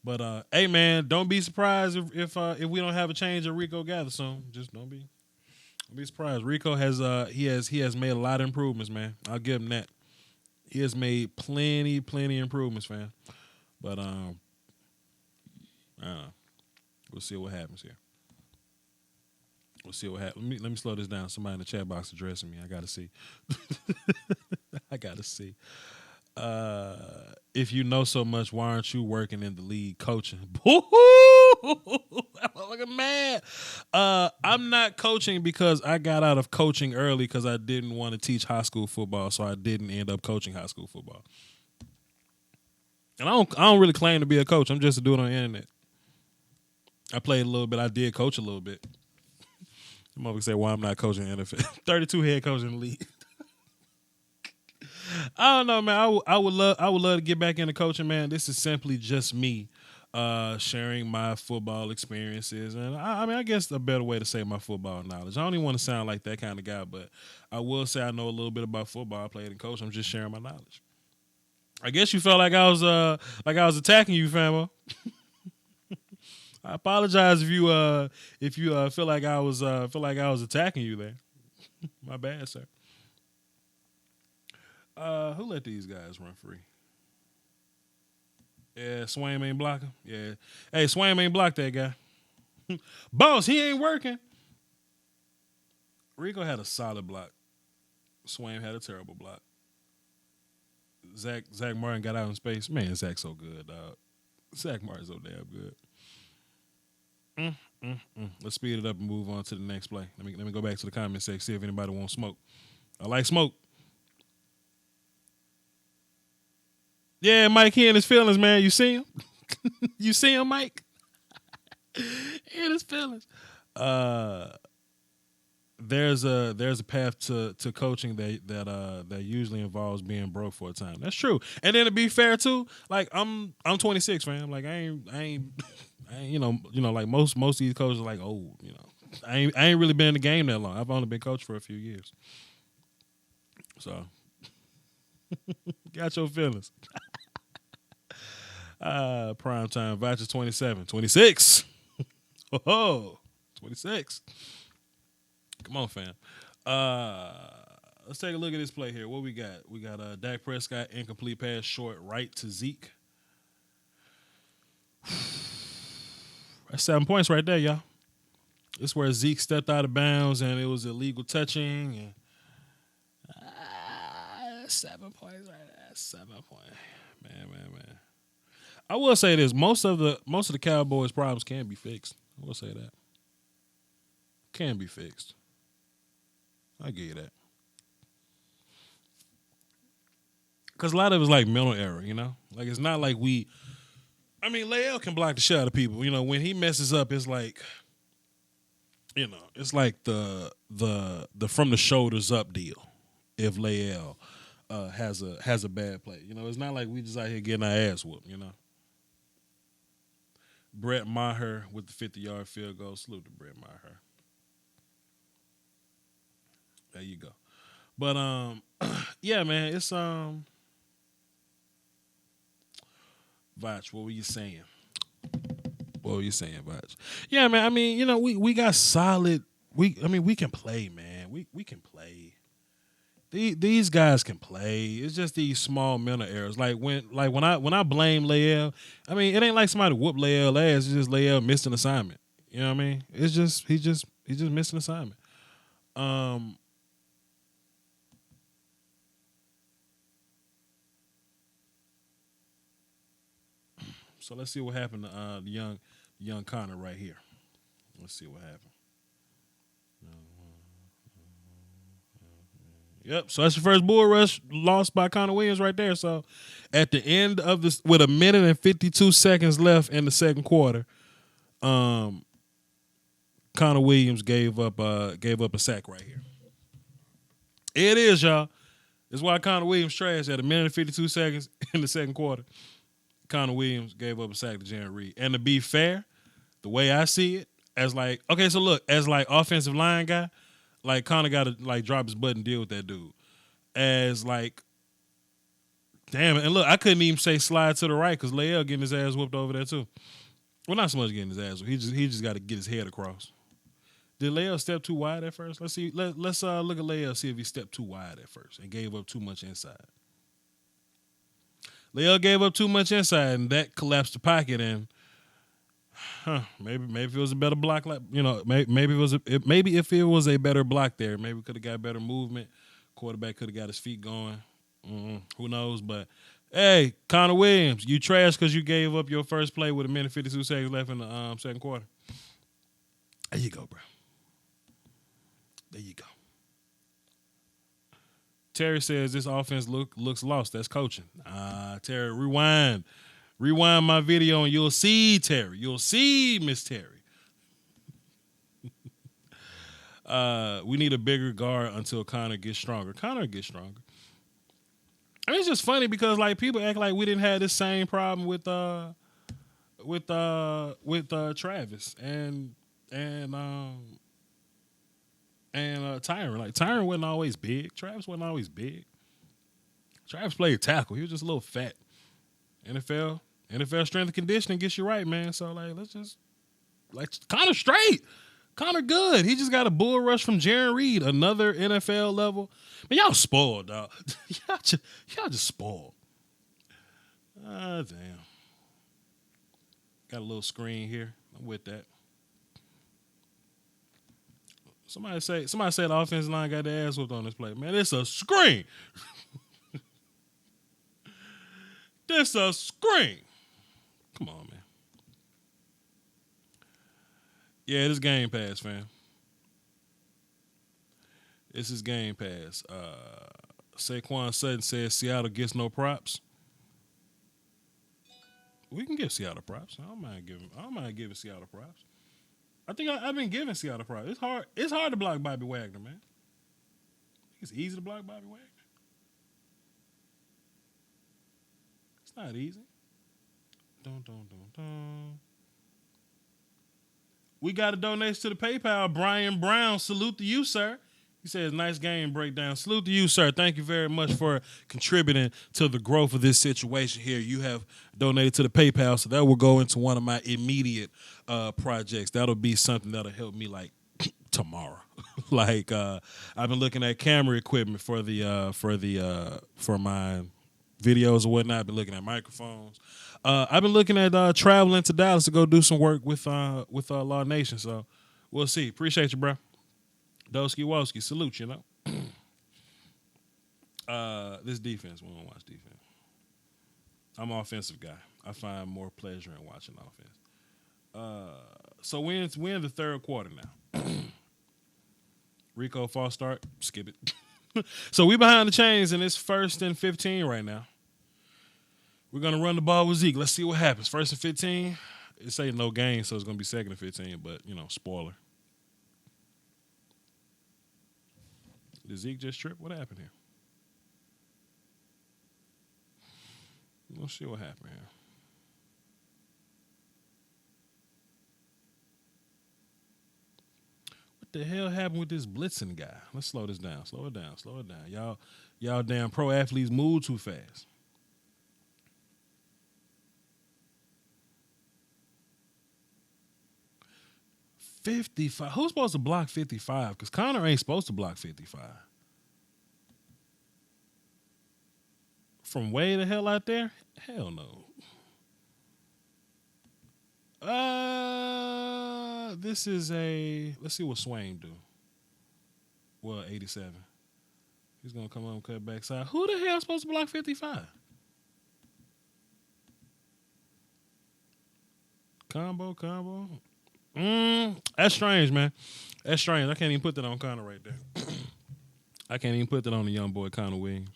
But, hey, man, don't be surprised if we don't have a change of Rico Gather soon. Just don't be surprised. Rico has he has made a lot of improvements, man. I'll give him that. He has made plenty improvements, man. But I don't know. We'll see what happens here. We'll see what happens. Let me slow this down. Somebody in the chat box addressing me. I gotta see. If you know so much, why aren't you working in the league coaching? I'm looking mad. I'm not coaching because I got out of coaching early because I didn't want to teach high school football, so I didn't end up coaching high school football. And I don't really claim to be a coach. I'm just a dude on the internet. I played a little bit. I did coach a little bit. I'm over say why I'm not coaching NFL. 32 head coach in the league. I don't know, man. I would love to get back into coaching, man. This is simply just me sharing my football experiences, and I mean, I guess a better way to say my football knowledge. I don't even want to sound like that kind of guy, but I will say I know a little bit about football. I played and coached. I'm just sharing my knowledge. I guess you felt like I was attacking you, famo. I apologize if you feel like I was attacking you there. My bad, sir. Who let these guys run free? Yeah, Swain ain't blocking. Yeah. Hey, Swain ain't blocked that guy. Boss, he ain't working. Rico had a solid block. Swain had a terrible block. Zach Martin got out in space. Man, Zach's so good, dog. Zach Martin's so damn good. Let's speed it up and move on to the next play. Let me go back to the comment section, see if anybody wants smoke. I like smoke. Yeah, Mike, he in his feelings, man. You see him? You see him, Mike? He in his feelings. There's a path to coaching that usually involves being broke for a time. That's true. And then to be fair too, like I'm 26, fam. Like I ain't you know like most of these coaches are like old. You know, I ain't really been in the game that long. I've only been coached for a few years. So got your feelings. Primetime vouchers 27. 26. Oh, 26. Come on, fam. Let's take a look at this play here. What we got? We got Dak Prescott, incomplete pass, short right to Zeke. That's 7 points right there, y'all. This is where Zeke stepped out of bounds and it was illegal touching. And 7 points right there. 7 points. Man. I will say this: most of the Cowboys' problems can be fixed. I will say that. Can be fixed. I give you that. Because a lot of it's like mental error, you know? Like, it's not like Leal can block the shit out of people. You know, when he messes up, it's like, you know, it's like the from the shoulders up deal if Leal has a bad play. You know, it's not like we just out here getting our ass whooped, you know? Brett Maher with the 50-yard field goal. Salute to Brett Maher. There you go. But yeah, man, it's Vach, what were you saying? Vach? Yeah, man, I mean, you know, we got solid we can play, man. We can play. These guys can play. It's just these small mental errors. Like when I blame Leal, I mean, it ain't like somebody whooped Leal ass. It's just Leal missed an assignment. You know what I mean? It's just he just missed an assignment. So let's see what happened to the young Connor right here. Let's see what happened. Yep. So that's your first bull rush lost by Connor Williams right there. So at the end of this, with 1 minute and 52 seconds left in the second quarter, Connor Williams gave up a sack right here. It is, y'all. That's why Connor Williams trash at 1 minute and 52 seconds in the second quarter. Connor Williams gave up a sack to Jaron Reed. And to be fair, the way I see it, as like, okay, so look, as like offensive line guy, like Connor got to like drop his butt and deal with that dude. As like, damn it. And look, I couldn't even say slide to the right because Leal getting his ass whooped over there too. Well, not so much getting his ass whooped. He just got to get his head across. Did Leal step too wide at first? Let's see. Let's look at Leal, see if he stepped too wide at first and gave up too much inside. Leal gave up too much inside, and that collapsed the pocket. And maybe if it was a better block, like maybe if it was a better block there, maybe we could have got better movement. Quarterback could have got his feet going. Who knows? But hey, Connor Williams, you trash because you gave up your first play with 1 minute 52 seconds left in the second quarter. There you go, bro. There you go. Terry says this offense looks lost. That's coaching. Terry, rewind my video and you'll see Terry. You'll see Miss Terry. We need a bigger guard until Connor gets stronger. Connor gets stronger. I mean, it's just funny because like people act like we didn't have this same problem with Travis and Tyron. Like Tyron wasn't always big. Travis wasn't always big. Travis played tackle. He was just a little fat. NFL strength and conditioning gets you right, man. So like, let's just like Connor straight. Connor good. He just got a bull rush from Jaron Reed, another NFL level. Man, y'all spoiled, dog. y'all just spoiled. Damn. Got a little screen here. I'm with that. Somebody said the offensive line got their ass whooped on this play. Man, it's a screen. This a screen. Come on, man. Yeah, this Game Pass, fam. This is Game Pass. Saquon Sutton says Seattle gets no props. We can give Seattle props. I don't mind giving Seattle props. I think I've been giving Seattle props. It's hard to block Bobby Wagner, man. It's easy to block Bobby Wagner. It's not easy. Dun. We got a donation to the PayPal. Brian Brown, salute to you, sir. He says, nice game breakdown. Salute to you, sir. Thank you very much for contributing to the growth of this situation here. You have donated to the PayPal, so that will go into one of my immediate projects. That'll be something that'll help me like tomorrow. Like I've been looking at camera equipment for my videos or whatnot. I've been looking at microphones. I've been looking at traveling to Dallas to go do some work with Law Nation. So we'll see. Appreciate you, bro. Doski Woski, salute, you know. This defense, we don't watch defense. I'm an offensive guy. I find more pleasure in watching offense. So we're in the third quarter now. Rico, false start, skip it. So we behind the chains, and it's 1st and 15 right now. We're going to run the ball with Zeke. Let's see what happens. 1st and 15. It's ain't no game, so it's going to be 2nd and 15, but, you know, spoiler. Did Zeke just trip? What happened here? We'll see what happened here. What the hell happened with this blitzing guy? Let's slow this down. Slow it down. Y'all damn pro athletes move too fast. $55. Who's supposed to block 55? Because Connor ain't supposed to block 55. From way the hell out there? Hell no. This is let's see what Swain do. Well, 87. He's going to come up and cut backside. Who the hell is supposed to block 55? Combo. That's strange, man. That's strange. I can't even put that on Connor right there. I can't even put that on the young boy, Connor Williams.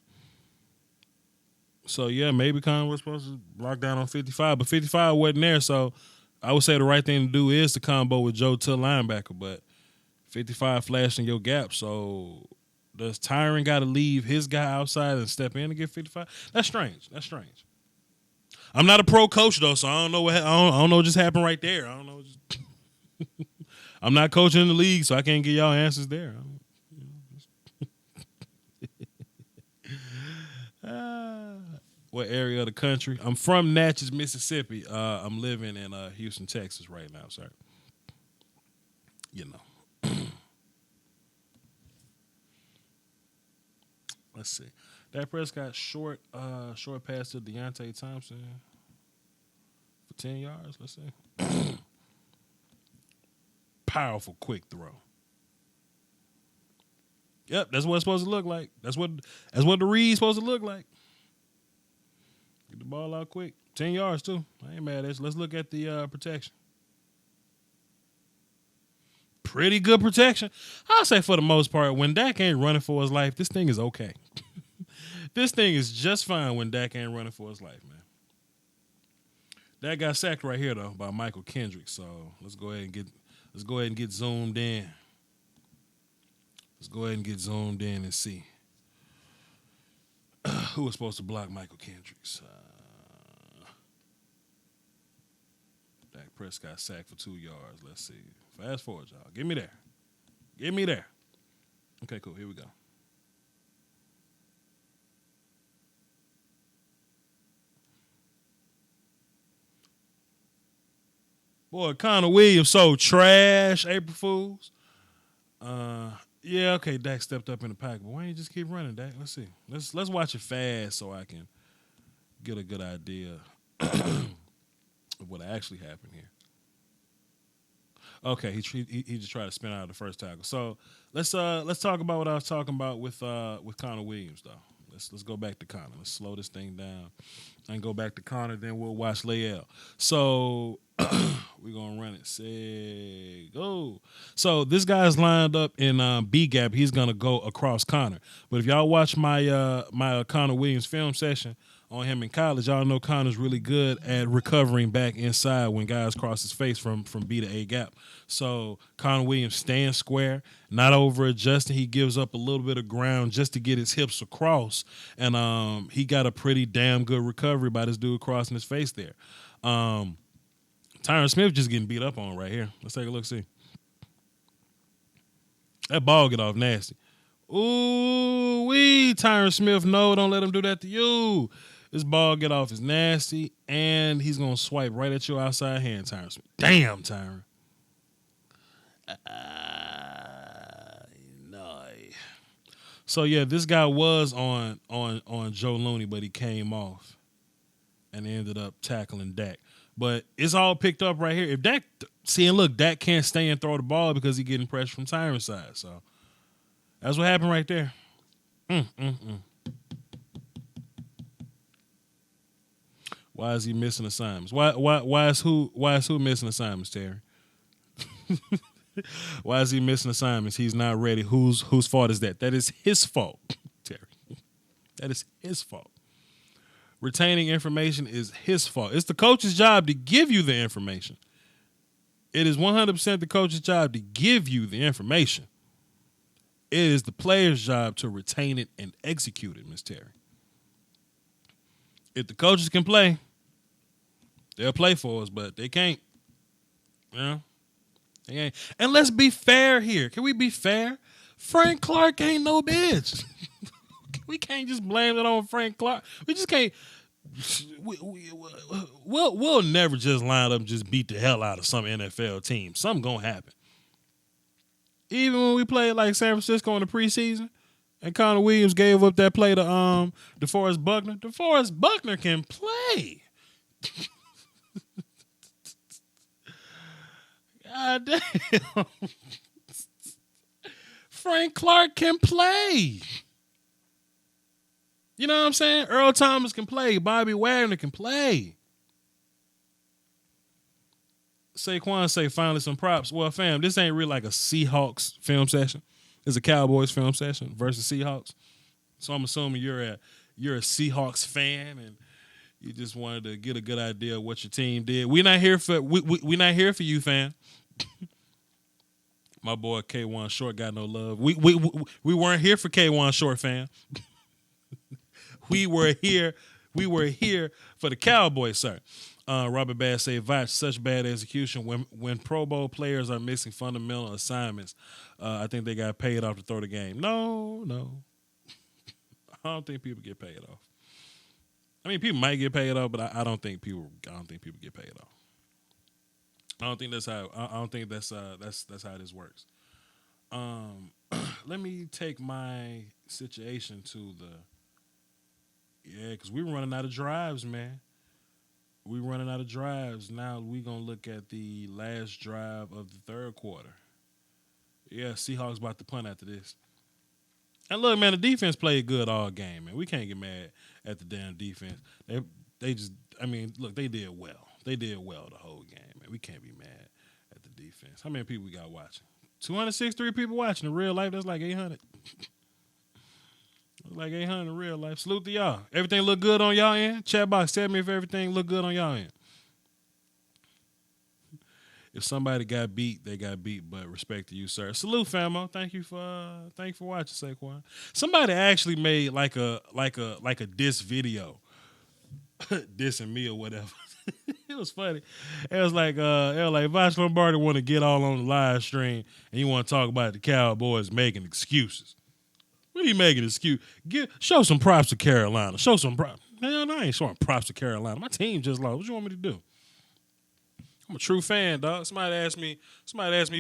So, yeah, maybe Connor was supposed to block down on 55, but 55 wasn't there, so I would say the right thing to do is to combo with Joe to linebacker, but 55 flashing your gap, so does Tyron got to leave his guy outside and step in to get 55? That's strange. I'm not a pro coach, though, so I don't know I don't know what just happened right there. I don't know. I'm not coaching in the league, so I can't get y'all answers there. What area of the country? I'm from Natchez, Mississippi. I'm living in Houston, Texas right now, sir. You know. Let's see. Dak Prescott short pass to Deontay Thompson for 10 yards. Let's see. Powerful, quick throw. Yep, that's what it's supposed to look like. That's what the read's supposed to look like. Get the ball out quick. 10 yards, too. I ain't mad at this. Let's look at the protection. Pretty good protection. I'll say for the most part, when Dak ain't running for his life, this thing is okay. This thing is just fine when Dak ain't running for his life, man. That got sacked right here, though, by Michael Kendrick. So let's go ahead and get zoomed in. Let's go ahead and get zoomed in and see who was supposed to block Michael Kendricks. Dak Prescott sacked for 2 yards. Let's see. Fast forward, y'all. Get me there. Okay, cool. Here we go. Boy, Connor Williams so trash, April Fools. Yeah, okay, Dak stepped up in the pack, but why don't you just keep running, Dak? Let's see. Let's watch it fast so I can get a good idea of what actually happened here. Okay, he just tried to spin out of the first tackle. So let's talk about what I was talking about with Connor Williams, though. Let's go back to Connor. Let's slow this thing down and go back to Connor. Then we'll watch Lael. So we're gonna run it. Say go. So this guy's lined up in B gap. He's gonna go across Connor. But if y'all watch my my Connor Williams film session on him in college, y'all know Connor's really good at recovering back inside when guys cross his face from B to A gap. So Connor Williams stands square, not over adjusting. He gives up a little bit of ground just to get his hips across, and he got a pretty damn good recovery by this dude crossing his face there. Tyron Smith just getting beat up on right here. Let's take a look, see. That ball get off nasty. Ooh, Tyron Smith, no, don't let him do that to you. This ball get off is nasty, and he's going to swipe right at your outside hand, Tyron Smith. Damn, Tyron. No. So, yeah, this guy was on Joe Looney, but he came off and ended up tackling Dak. But it's all picked up right here. If Dak, Dak can't stay and throw the ball because he's getting pressure from Tyron's side. So that's what happened right there. Why is he missing assignments? Why is who missing assignments, Terry? Why is he missing assignments? He's not ready. Whose fault is that? That is his fault, Terry. That is his fault. Retaining information is his fault. It's the coach's job to give you the information. It is 100% the coach's job to give you the information. It is the player's job to retain it and execute it, Miss Terry. If the coaches can play, they'll play for us, but they can't. You know? They ain't. And let's be fair here. Can we be fair? Frank Clark ain't no bitch. We can't just blame it on Frank Clark. We just can't. We'll never just line up and just beat the hell out of some NFL team. Something gonna happen. Even when we played like San Francisco in the preseason, and Connor Williams gave up that play to DeForest Buckner. DeForest Buckner can play. God damn. Frank Clark can play. You know what I'm saying? Earl Thomas can play. Bobby Wagner can play. Saquon say finally some props. Well, fam, this ain't really like a Seahawks film session. It's a Cowboys film session versus Seahawks. So I'm assuming you're a Seahawks fan and you just wanted to get a good idea of what your team did. We're not here for you, fam. My boy K1 Short got no love. We weren't here for K1 Short, fam. We were here for the Cowboys, sir. Robert Bass say, Vach, such bad execution. When Pro Bowl players are missing fundamental assignments, I think they got paid off to throw the game. No. I don't think people get paid off. I mean, people might get paid off, but I don't think people get paid off. I don't think that's how how this works. Let me take my situation to because we're running out of drives, man. We're running out of drives. Now we're going to look at the last drive of the third quarter. Yeah, Seahawks about to punt after this. And look, man, the defense played good all game, man. We can't get mad at the damn defense. They just, I mean, look, they did well. They did well the whole game, man. We can't be mad at the defense. How many people we got watching? 263 people watching. In real life, that's like 800. Like 800 in real life. Salute to y'all. Everything look good on y'all end? Chat box, tell me if everything look good on y'all end. If somebody got beat, they got beat, but respect to you, sir. Salute, famo. Thank you for watching, Saquon. Somebody actually made like a diss video. Dissing me or whatever. It was funny. It was like Vash Lombardi want to get all on the live stream and you want to talk about the Cowboys making excuses. What are you making excuse? Show some props to Carolina. Show some props. Man, I ain't showing props to Carolina. My team just lost. What you want me to do? I'm a true fan, dog. Somebody asked me,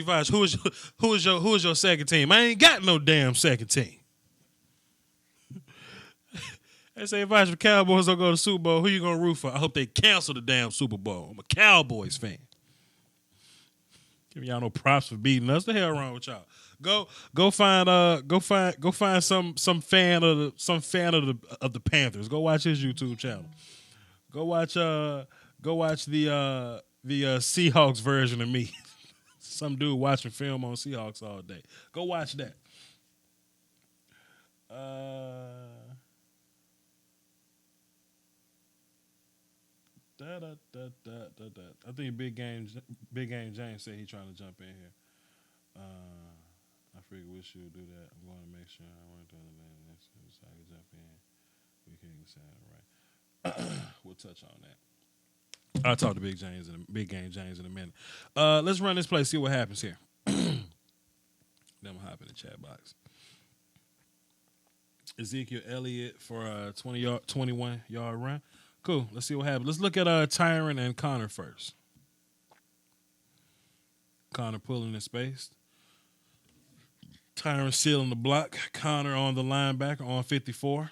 Vash, who is your second team? I ain't got no damn second team. They say, Vash, if the Cowboys don't go to the Super Bowl, who you gonna root for? I hope they cancel the damn Super Bowl. I'm a Cowboys fan. Giving y'all no props for beating us. The hell wrong with y'all? Go find some fan of the Panthers. Go watch his YouTube channel. Go watch the Seahawks version of me. Some dude watching film on Seahawks all day. Go watch that. I think Big Game James said he trying to jump in here. I figured we should do that. I'm going to make sure I want to do the next so I can jump in. We can sound right. We'll touch on that. I'll talk to Big Game James in a minute. Let's run this play, see what happens here. Then we'll hop in the chat box. Ezekiel Elliott for a 21-yard run. Cool. Let's see what happens. Let's look at Tyron and Connor first. Connor pulling in space. Tyron sealing the block. Connor on the linebacker on 54.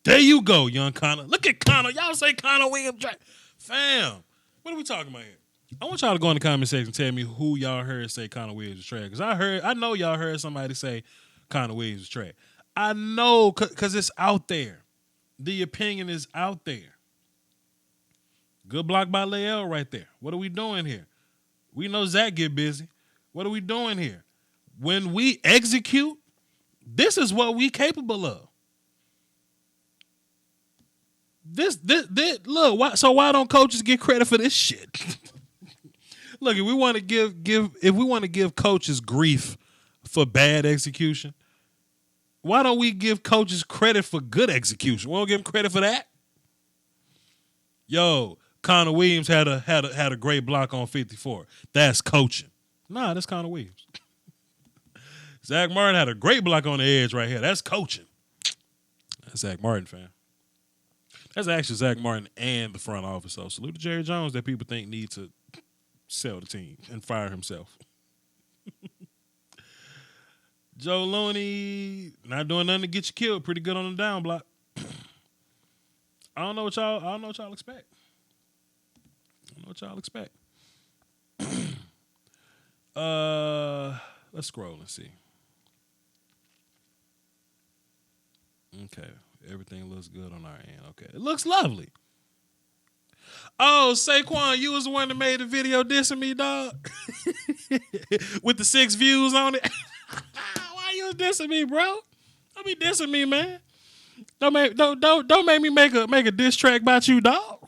There you go, young Connor. Look at Connor. Y'all say Connor Williams. Fam, what are we talking about here? I want y'all to go in the comment section and tell me who y'all heard say Connor Williams is trash. Because I know y'all heard somebody say Connor Williams is trash. I know because it's out there. The opinion is out there. Good block by Lael right there. What are we doing here? We know Zach get busy. What are we doing here? When we execute, this is what we capable of. Look. Why don't coaches get credit for this shit? Look, if we want to give coaches grief for bad execution, why don't we give coaches credit for good execution? We don't give them credit for that. Yo, Connor Williams had a great block on 54. That's coaching. Nah, that's Connor Williams. Zach Martin had a great block on the edge right here. That's coaching. That's Zach Martin, fam. That's actually Zach Martin and the front office. So salute to Jerry Jones that people think need to sell the team and fire himself. Joe Looney not doing nothing to get you killed. Pretty good on the down block. I don't know what y'all expect. Let's scroll and see. Okay. Everything looks good on our end. Okay. It looks lovely. Oh, Saquon, you was the one that made the video dissing me, dog. With the 6 views on it. Why you dissing me, bro? Don't be dissing me, man. Don't make me make a diss track about you, dog.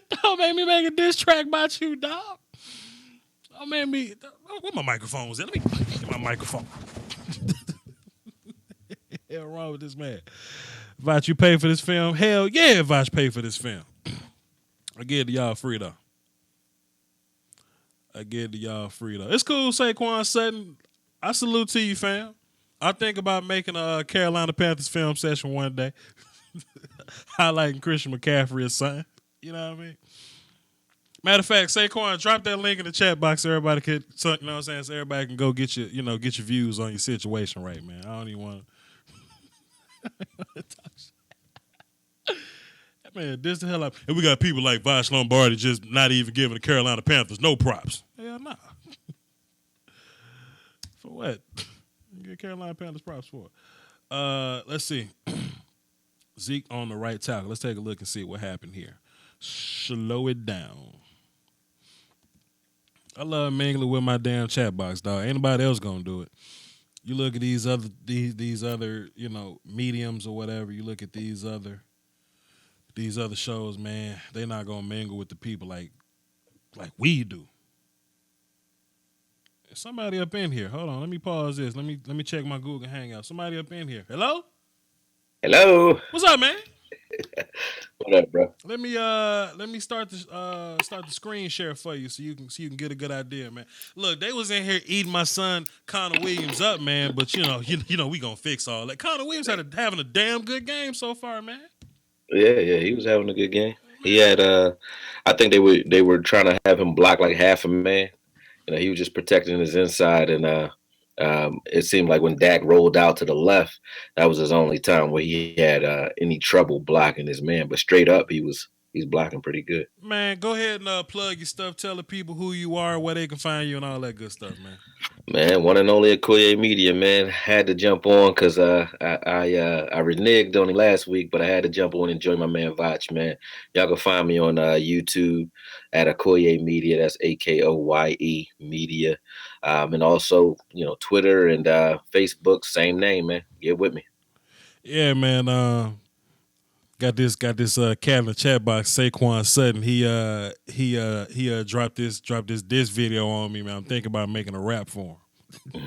Don't make me make a diss track about you, dog. Don't make me. Where my microphone was at? Let me get my microphone. Hell wrong with this man? Vach, you pay for this film? Hell yeah, Vach pay for this film. I give it to y'all free though. It's cool, Saquon Sutton. I salute to you, fam. I think about making a Carolina Panthers film session one day. Highlighting Christian McCaffrey or something. You know what I mean? Matter of fact, Saquon, drop that link in the chat box so everybody could, you know what I'm saying? So everybody can go get your views on your situation right, man. I don't even want to. Man, this the hell up. And we got people like Vosh Lombardi just not even giving the Carolina Panthers no props. Hell nah. For what? You get Carolina Panthers props for. Let's see. Zeke on the right tackle. Let's take a look and see what happened here. Slow it down. I love mingling with my damn chat box, dog. Ain't nobody else gonna do it. You look at these other, mediums or whatever. You look at these other shows, man. They not gonna mingle with the people like we do. There's somebody up in here. Hold on, let me pause this. Let me check my Google Hangout. Somebody up in here. Hello? Hello. What's up, man? What up, bro? Let me start the screen share for you so you can get a good idea, man. Look, they was in here eating my son Connor Williams up, man. But you know we gonna fix all that. Connor Williams having a damn good game so far, man. Yeah, he was having a good game. He had I think they were trying to have him block like half a man. He was just protecting his inside, and it seemed like when Dak rolled out to the left, that was his only time where he had any trouble blocking his man. But straight up, he's blocking pretty good. Man, go ahead and plug your stuff. Tell the people who you are, where they can find you, and all that good stuff, man. Man, one and only Okoye Media, man. Had to jump on because I reneged on it last week, but I had to jump on and enjoy my man Vach, man. Y'all can find me on YouTube at Okoye Media. That's AKOYE Media. And also, Twitter and Facebook, same name, man. Get with me. Yeah, man. Got this cat in the chat box, Saquon Sutton. He dropped this video on me, man. I'm thinking about making a rap for him.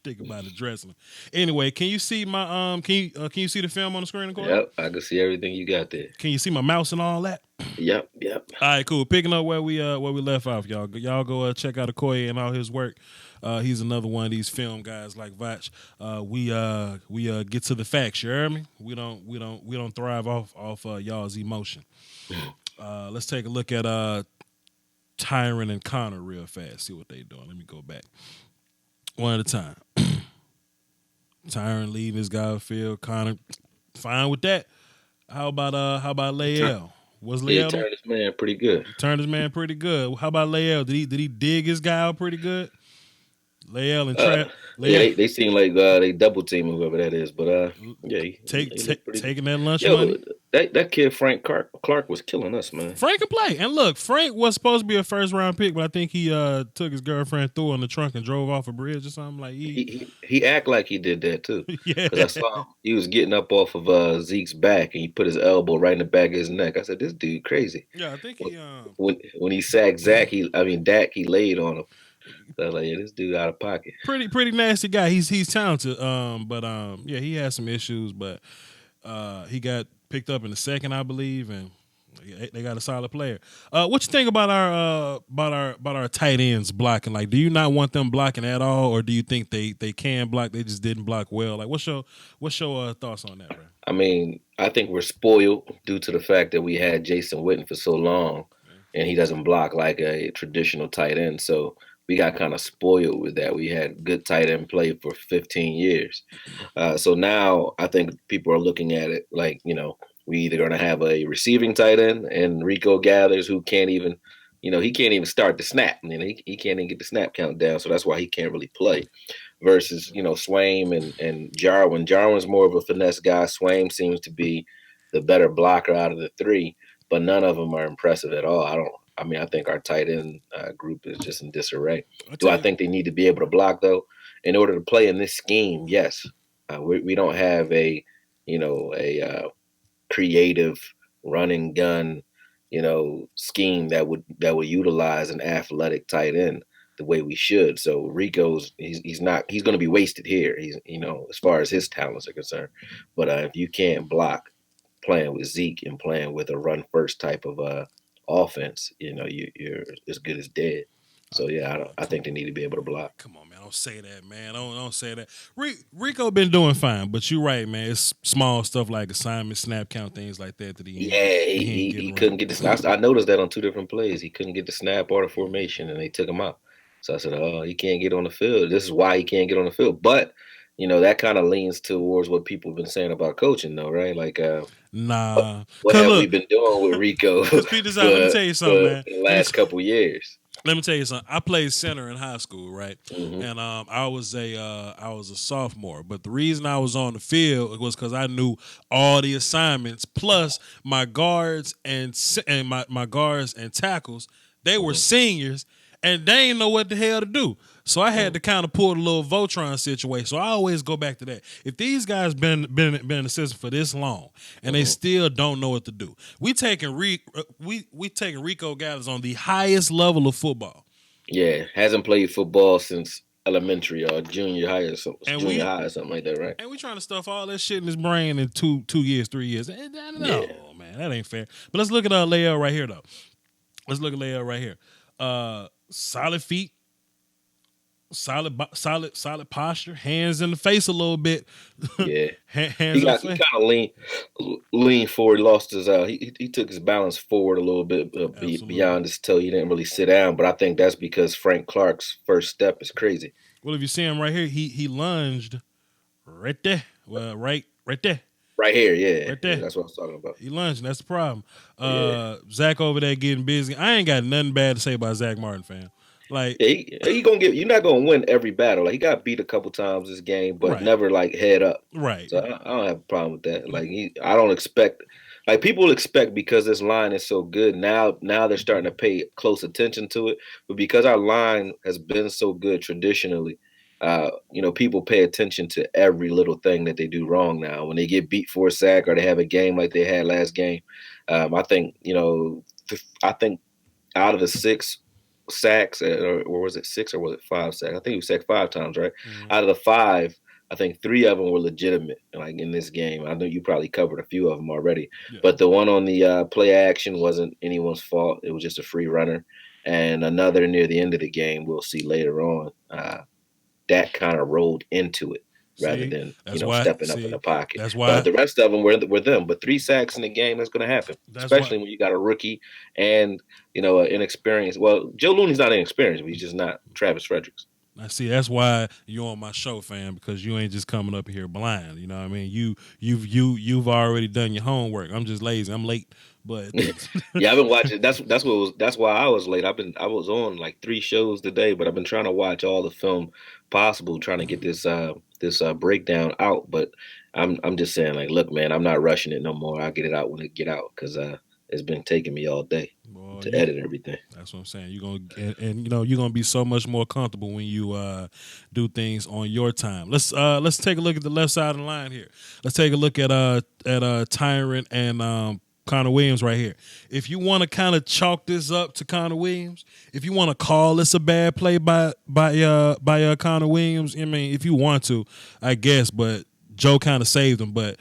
Think about addressing him. Anyway, can you see my can you see the film on the screen, Corey? Yep, I can see everything you got there. Can you see my mouse and all that? Yep. All right, cool. Picking up where we left off, y'all. Y'all go check out Okoye and all his work. He's another one of these film guys like Vach. We get to the facts. You hear me? We don't thrive off y'all's emotion. Let's take a look at Tyron and Connor real fast. See what they doing. Let me go back one at a time. Tyron leading his guy field. Connor fine with that. How about Lael? Was Lael turned his man pretty good. Turned his man pretty good. How about Lael? Did he dig his guy out pretty good? Lael and Trap. Yeah, they seem like they double team whoever that is, but yeah, taking that lunch money. That kid Frank Clark was killing us, man. Frank can play, and look, Frank was supposed to be a first round pick, but I think he took his girlfriend through on the trunk and drove off a bridge or something. Like he act like he did that too. Yeah, because I saw him. He was getting up off of Zeke's back, and he put his elbow right in the back of his neck. I said, "This dude crazy." Yeah, I think he when he sacked Dak, he laid on him. So I was like, yeah, this dude out of pocket. Pretty nasty guy. He's talented. But yeah, he has some issues, but he got picked up in the second, I believe, and they got a solid player. What you think about our tight ends blocking? Like, do you not want them blocking at all, or do you think they can block? They just didn't block well. Like, what's your thoughts on that, bro? I mean, I think we're spoiled due to the fact that we had Jason Witten for so long, and he doesn't block like a traditional tight end. So we got kind of spoiled with that. We had good tight end play for 15 years. So now I think people are looking at it like, we either going to have a receiving tight end and Rico Gathers, who can't even, he can't even start the snap. He can't even get the snap count down. So that's why he can't really play. Versus, Swaim and Jarwin. Jarwin's more of a finesse guy. Swaim seems to be the better blocker out of the three, but none of them are impressive at all. I think our tight end group is just in disarray. Do I think they need to be able to block, though? In order to play in this scheme, yes. We don't have a creative run and gun, scheme that would utilize an athletic tight end the way we should. So Rico's he's going to be wasted here. He's as far as his talents are concerned. But if you can't block playing with Zeke and playing with a run first type of offense, you're as good as dead. So yeah, I think they need to be able to block. Come on, man, don't say that, man. Don't say that. Rico been doing fine, but you're right, man. It's small stuff like assignment, snap count, things like that he couldn't get the snap. I noticed that on 2 different plays. He couldn't get the snap or the formation, and they took him out. So I said, oh, he can't get on the field. This is why he can't get on the field. But that kind of leans towards what people have been saying about coaching, though, right? Like, nah. What have we been doing with Rico? Let me tell you something, man. In the last couple years. Let me tell you something. I played center in high school, right? Mm-hmm. And I was a sophomore. But the reason I was on the field was because I knew all the assignments, plus my guards and my guards and tackles. They were seniors, and they didn't know what the hell to do. So I had to kind of pull the little Voltron situation. So I always go back to that. If these guys been in the system for this long and they still don't know what to do, we taking Rico Gathers on the highest level of football. Yeah, hasn't played football since elementary or junior high or something, high or something like that, right? And we trying to stuff all that shit in his brain in 2 years, 3 years. Man, that ain't fair. But let's look at Lael right here, though. Let's look at Lael right here. Solid feet. Solid posture, hands in the face a little bit. Yeah, hands. He kind of lean forward. Lost his he took his balance forward a little bit beyond his toe. He didn't really sit down, but I think that's because Frank Clark's first step is crazy. Well, if you see him right here, he lunged right there. Well, right there. Right here, yeah. Right there. Yeah, that's what I was talking about. He lunged. That's the problem. Zach over there getting busy. I ain't got nothing bad to say about Zach Martin, fam. Like, he gonna you're not gonna win every battle. Like, he got beat a couple times this game, but never like head up. Right. So I don't have a problem with that. Like, I don't expect, like, people expect, because this line is so good now they're starting to pay close attention to it. But because our line has been so good traditionally, people pay attention to every little thing that they do wrong now. When they get beat for a sack or they have a game like they had last game, I think out of the 6 sacks, or was it 6 or was it 5 sacks? I think he was sacked 5 times, right? Mm-hmm. Out of the 5, I think 3 of them were legitimate, like in this game. I know you probably covered a few of them already, Yeah. but the one on the play action wasn't anyone's fault. It was just a free runner, and another near the end of the game. We'll see later on. That kind of rolled into it rather See, than that's why. stepping up in See, the pocket. that's But why. the rest of them were them. But 3 sacks in the game, that's going to happen, That's why. especially when you got a rookie and an inexperienced. Well, Joe Looney's not inexperienced, but he's just not Travis Fredericks. I see. That's why you're on my show, fam, because you ain't just coming up here blind. You know what I mean? You've already done your homework. I'm just lazy. I'm late, but Yeah, I've been watching. That's why I was late. I was on like 3 shows today, but I've been trying to watch all the film possible, trying to get this breakdown out. But I'm just saying, like, look, man, I'm not rushing it no more. I'll get it out when it get out because it's been taking me all day to edit everything. That's what I'm saying. You're gonna and you're gonna be so much more comfortable when you do things on your time. Let's take a look at the left side of the line here. Let's take a look at Tyrant and Connor Williams right here. If you want to kind of chalk this up to Connor Williams, if you want to call this a bad play by Connor Williams, I mean, if you want to, I guess, but Joe kind of saved him. But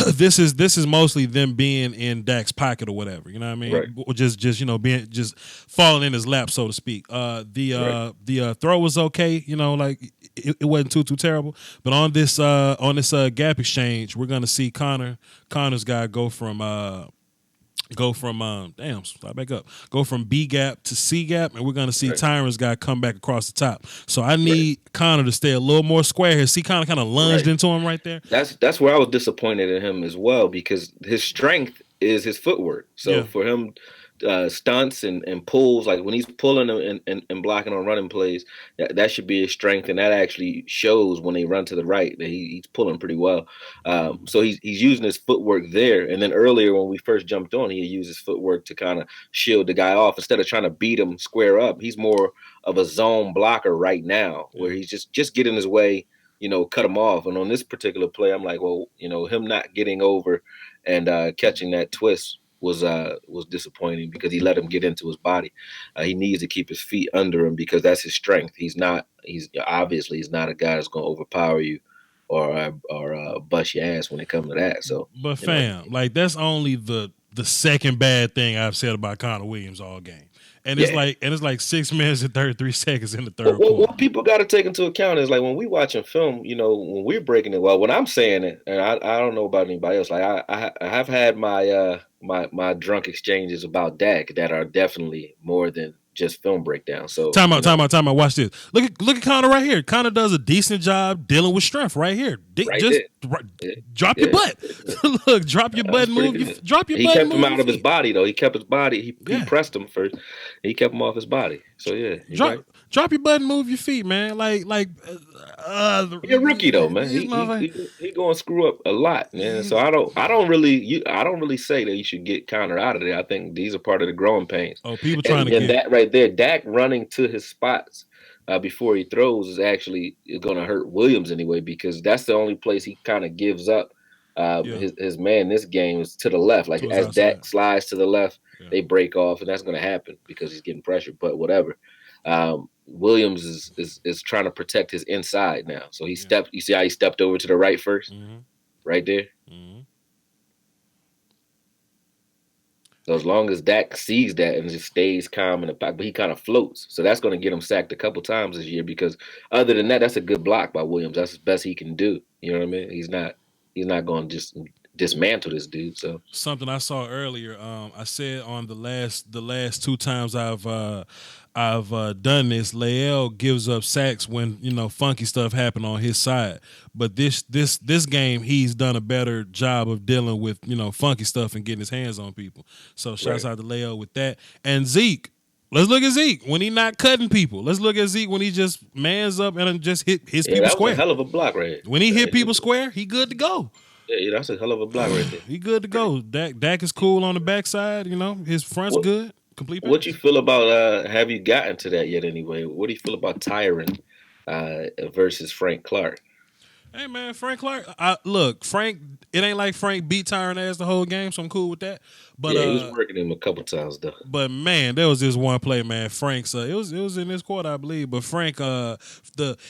this is mostly them being in Dak's pocket or whatever. You know what I mean? Right. Just being just falling in his lap, so to speak. The throw was okay. Like it wasn't too terrible. But on this gap exchange, we're gonna see Connor's guy go from B gap to C gap, and we're gonna see Tyron's guy come back across the top. So I need Connor to stay a little more square here. See, Connor kind of lunged into him right there. That's where I was disappointed in him as well, because his strength is his footwork. So for him, stunts and pulls, like when he's pulling and blocking on running plays, that should be his strength, and that actually shows when they run to the right that he's pulling pretty well. So he's using his footwork there, and then earlier when we first jumped on, he used his footwork to kind of shield the guy off instead of trying to beat him square up. He's more of a zone blocker right now, where he's just getting his way, cut him off. And on this particular play, I'm like, well, him not getting over and catching that twist was disappointing, because he let him get into his body. He needs to keep his feet under him, because that's his strength. He's obviously not a guy that's going to overpower you or bust your ass when it comes to that. So, but fam, like, that's only the second bad thing I've said about Connor Williams all game. And it's like 6 minutes and 33 seconds in the third quarter. What people got to take into account is, like, when we watching film, when we're breaking it, well, when I'm saying it, and I don't know about anybody else, like I have had my drunk exchanges about Dak that are definitely more than just film breakdown. So time out. Watch this. Look at Connor right here. Connor does a decent job dealing with strength right here. Drop your butt. Look, drop your butt and move. Drop your butt. He kept him out of his body, though. He kept his body. He pressed him first. He kept him off his body. So drop your butt and move your feet, man. He's a rookie, though, man. He going to screw up a lot, man. So I don't really say that you should get Connor out of there. I think these are part of the growing pains. Oh, people trying to get that right there. Dak running to his spots before he throws is actually going to hurt Williams anyway, because that's the only place he kind of gives up. His man this game is to the left. Like, as Dak slides to the left, they break off, and that's going to happen because he's getting pressure. But whatever. Williams is trying to protect his inside now. So he stepped. You see how he stepped over to the right first, right there. Mm-hmm. So as long as Dak sees that and just stays calm in the back, but he kind of floats. So that's going to get him sacked a couple times this year, because other than that, that's a good block by Williams. That's the best he can do. You know what I mean? He's not going to just dismantle this dude. So something I saw earlier, I said on the last 2 times I've done this, Lael gives up sacks when funky stuff happened on his side. But this game, he's done a better job of dealing with funky stuff and getting his hands on people. So shouts out to Lael with that. And Zeke, let's look at Zeke when he not cutting people. Let's look at Zeke when he just mans up and just hit his people square. That's a hell of a block right here. When he hit people square, he good to go. Yeah, that's a hell of a block right there. He good to go. Dak is cool on the backside. His front's good. Complete. What you feel about? Have you gotten to that yet? Anyway, what do you feel about Tyron versus Frank Clark? Hey man, Frank Clark. Look, Frank. It ain't like Frank beat Tyron ass the whole game, so I'm cool with that. But Yeah, he was working him a couple times though. but man, there was this one play, man. Frank's it was in this quarter, I believe. But Frank,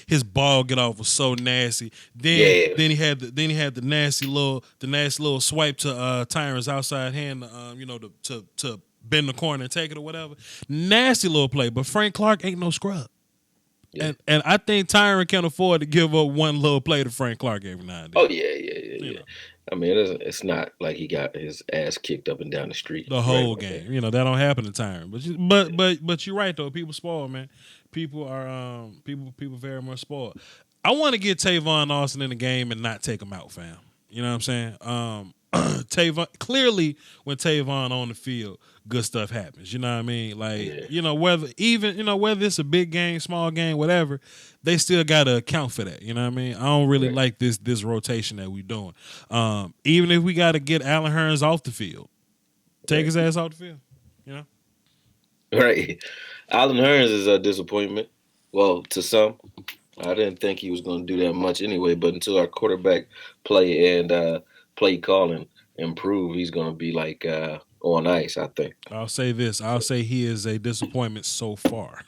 his ball get off was so nasty. Then he had the nasty little swipe to Tyron's outside hand, to bend the corner and take it or whatever. Nasty little play, but Frank Clark ain't no scrub. Yeah. And I think Tyron can afford to give up one little play to Frank Clark every now and then. Oh yeah. I mean, it's not like he got his ass kicked up and down the street the whole game. That don't happen to Tyron. But you're right though. People spoiled, man. People are people very much spoiled. I want to get Tavon Austin in the game and not take him out, fam. You know what I'm saying? Tavon, clearly when Tavon on the field, good stuff happens. You know what I mean? Like, whether it's a big game, small game, whatever, they still gotta account for that. You know what I mean? I don't really like this rotation that we doing. Even if we gotta get Allen Hurns off the field, take his ass off the field. You know? Right. Allen Hurns is a disappointment. Well, to some. I didn't think he was gonna do that much anyway, but until our quarterback play and play calling improve, he's gonna be like on ice, I think. I'll say this. I'll say he is a disappointment so far.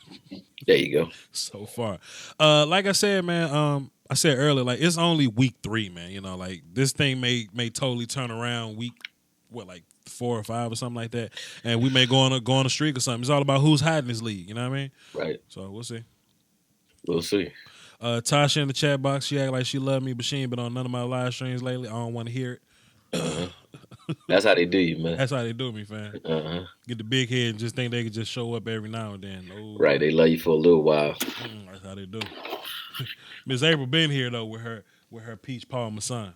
There you go. So far. Like I said, man, I said earlier, like it's only week 3, man. Like this thing may totally turn around week 4 or 5 or something like that. And we may go on a streak or something. It's all about who's hiding this league, you know what I mean? Right. So we'll see. We'll see. Tasha in the chat box, she act like she loved me, but she ain't been on none of my live streams lately. I don't want to hear it. That's how they do you, man. That's how they do me, fam. Get the big head and just think they could just show up every now and then. Oh, right, they love you for a little while. That's how they do. Miss April been here though with her peach parmesan.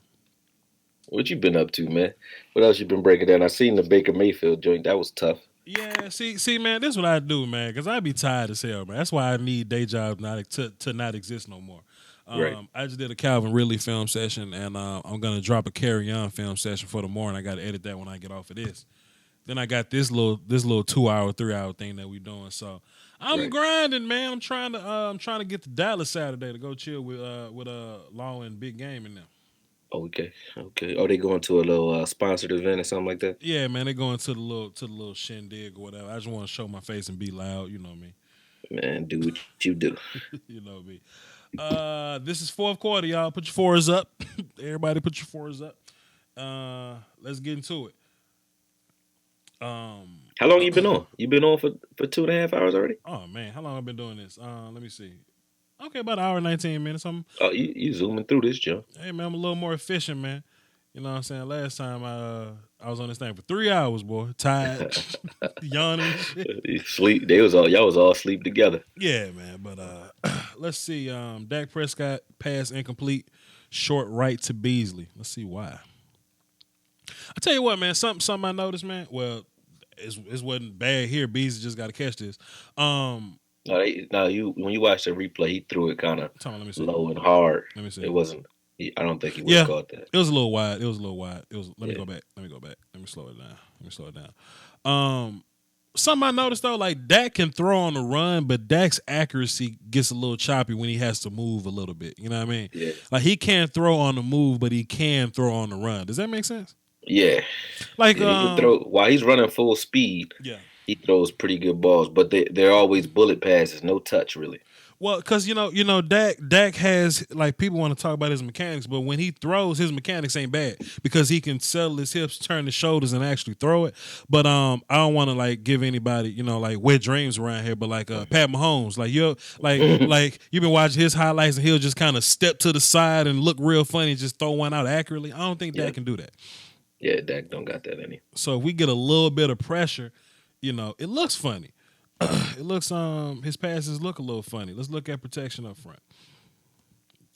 What you been up to, man? What else you been breaking down? I seen the Baker Mayfield joint. That was tough. Yeah, see, man, this is what I do, man, because I be tired as hell, man. That's why I need day jobs to not exist no more. Right. I just did a Calvin Ridley film session, and I'm gonna drop a Carry On film session for the morning. I got to edit that when I get off of this. Then I got this little 2-hour, 3-hour thing that we doing. So I'm grinding, man. I'm trying to get to Dallas Saturday to go chill with Law and Big Game in them. Okay. Oh, they going to a little sponsored event or something like that? Yeah, man, they going to the little shindig or whatever. I just want to show my face and be loud. You know me. Man, do what you do. You know me. This is fourth quarter, y'all. Put your fours up. Everybody, put your fours up. Let's get into it. How long you been on? You been on for 2.5 hours already? Oh man, how long have I been doing this? Let me see. Okay, about an hour and 19 minutes. Oh, you zooming through this, Joe. Hey man, I'm a little more efficient, man. You know what I'm saying? Last time I was on this thing for 3 hours, boy. Tired, yawning. Sleep. Y'all was all asleep together. Yeah, man. But let's see. Dak Prescott pass incomplete, short right to Beasley. Let's see why. I tell you what, man. Something I noticed, man. Well, it wasn't bad here. Beasley just got to catch this. When you watch the replay, he threw it kind of low and hard. Let me see. It wasn't. I don't think he would have caught that. It was a little wide. Let me go back. Let me slow it down. Something I noticed though, like Dak can throw on the run, but Dak's accuracy gets a little choppy when he has to move a little bit. You know what I mean? Yeah. Like he can't throw on the move, but he can throw on the run. Does that make sense? Yeah. Like he can throw while he's running full speed. Yeah. He throws pretty good balls, but they're always bullet passes, no touch really. Well, because Dak has, like, people want to talk about his mechanics, but when he throws, his mechanics ain't bad because he can settle his hips, turn his shoulders, and actually throw it. But I don't want to like give anybody wet dreams around here. But like Pat Mahomes, like like you've been watching his highlights and he'll just kind of step to the side and look real funny, and just throw one out accurately. I don't think Dak can do that. Yeah, Dak don't got that in him. So if we get a little bit of pressure, it looks funny. It looks his passes look a little funny. Let's look at protection up front.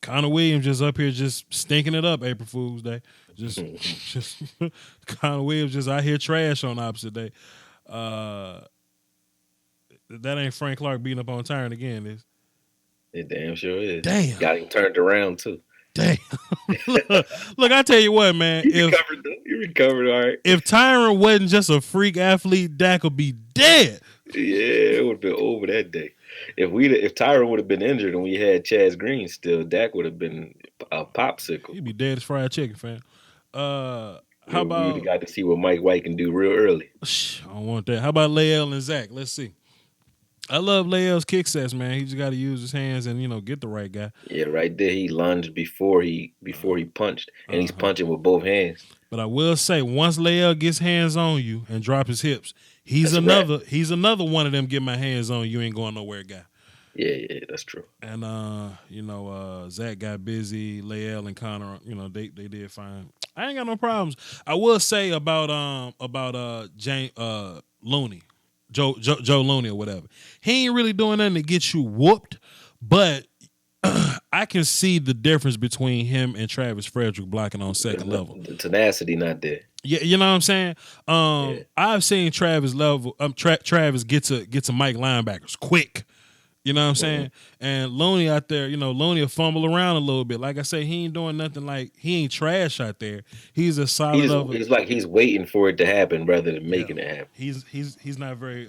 Connor Williams just up here just stinking it up April Fool's Day. Just Connor Williams just out here trash on the opposite day. That ain't Frank Clark beating up on Tyron again, is it? Damn sure is. Damn. Got him turned around too. Damn. Look, I tell you what, man. You recovered all right. If Tyron wasn't just a freak athlete, Dak would be dead. Yeah, it would have been over that day. If Tyron would have been injured and we had Chaz Green still, Dak would have been a popsicle. He'd be dead as fried chicken, fam. How We would have about? got to see what Mike White can do real early. I don't want that. How about Leal and Zach? Let's see. I love Leal's kick sets, man. He just got to use his hands and get the right guy. Yeah, right there he lunged before he punched, and he's punching with both hands. But I will say, once Leal gets hands on you and drop his hips, he's That's another. Right. He's another one of them. Get my hands on you, ain't going nowhere, guy. Yeah, that's true. And Zach got busy. Leal and Connor, they did fine. I ain't got no problems. I will say about James Looney. Joe Looney or whatever. He ain't really doing nothing to get you whooped, but I can see the difference between him and Travis Frederick blocking on second level. The tenacity not there. Yeah, you know what I'm saying? I've seen Travis get to Mike linebackers quick. You know what I'm saying? And Looney out there, Looney will fumble around a little bit. Like I say, he ain't doing nothing he ain't trash out there. He's a solid. He's like he's waiting for it to happen rather than making it happen. He's not very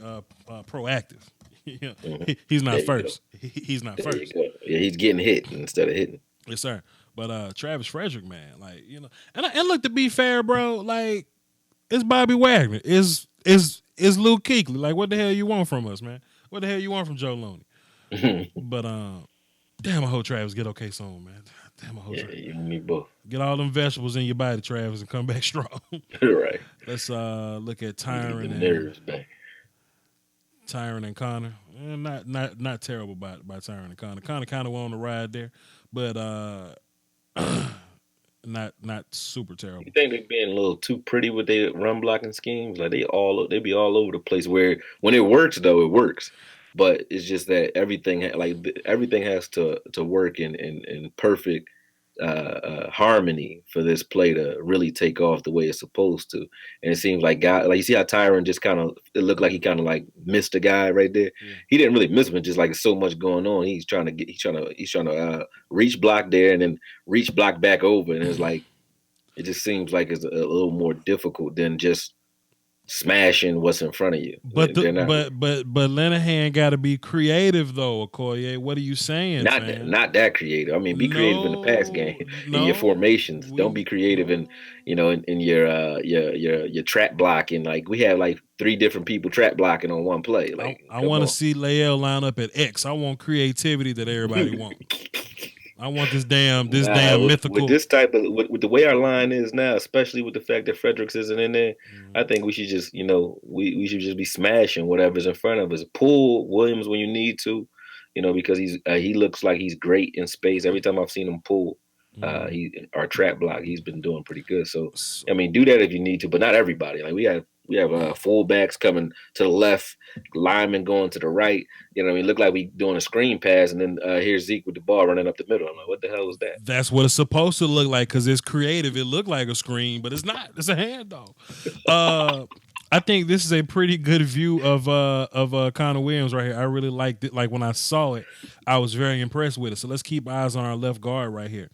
proactive. He's not first. He's not first. Yeah, he's getting hit instead of hitting. Yes, sir. But Travis Frederick, man, and look, to be fair, bro, it's Bobby Wagner, it's Luke Kuechly. Like, what the hell you want from us, man? What the hell you want from Joe Looney? But damn, I hope Travis get okay soon, man. Damn, I hope Travis. You and me both. Get all them vegetables in your body, Travis, and come back strong. Right. Let's look at Tyron and nerves back. Tyron and Connor. Not terrible by Tyron and Connor. Connor kind of went on the ride there, but not super terrible. You think they're being a little too pretty with their run blocking schemes? Like they be all over the place. Where when it works, though, it works. But it's just that everything has to work in perfect harmony for this play to really take off the way it's supposed to. And it seems like you see how Tyron just it looked like he kind of like missed a guy right there. Yeah. He didn't really miss him, just like so much going on. He's trying to reach block there and then reach block back over, and it's like it just seems like it's a little more difficult than just smashing what's in front of you. But Linehan got to be creative though, Okoye. What are you saying? Not that creative. I mean, be creative in the pass game in your formations. Don't be creative in your trap blocking. Like we have like 3 different people trap blocking on one play. Like I want to see Leal line up at X. I want creativity that everybody wants. I want this damn mythical. With this type of with the way our line is now, especially with the fact that Fredericks isn't in there, I think we should just we should just be smashing whatever's in front of us. Pull Williams when you need to, because he looks like he's great in space. Every time I've seen him pull, our trap block, he's been doing pretty good. So I mean, do that if you need to, but not everybody. Like we have fullbacks coming to the left, linemen going to the right. Look like we doing a screen pass, and then here's Zeke with the ball running up the middle. I'm like, what the hell is that? That's what it's supposed to look like because it's creative. It looked like a screen, but it's not. It's a handoff. I think this is a pretty good view of Connor Williams right here. I really liked it. Like when I saw it, I was very impressed with it. So let's keep eyes on our left guard right here.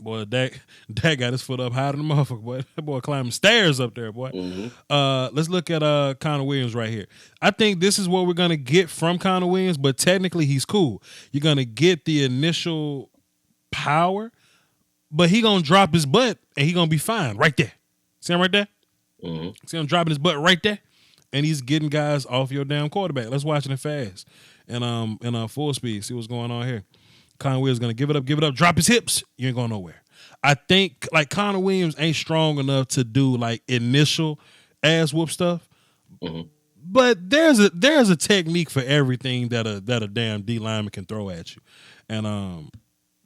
Boy, Dak got his foot up higher than the motherfucker, boy. That boy climbing stairs up there, boy. Mm-hmm. Let's look at Connor Williams right here. I think this is what we're going to get from Connor Williams, but technically he's cool. You're going to get the initial power, but he going to drop his butt, and he going to be fine right there. See him right there? Mm-hmm. See him dropping his butt right there? And he's getting guys off your damn quarterback. Let's watch it fast and full speed. See what's going on here. Connor Williams going to give it up, drop his hips. You ain't going nowhere. I think like Connor Williams ain't strong enough to do like initial ass whoop stuff. Mm-hmm. But there's a technique for everything that a damn D lineman can throw at you. And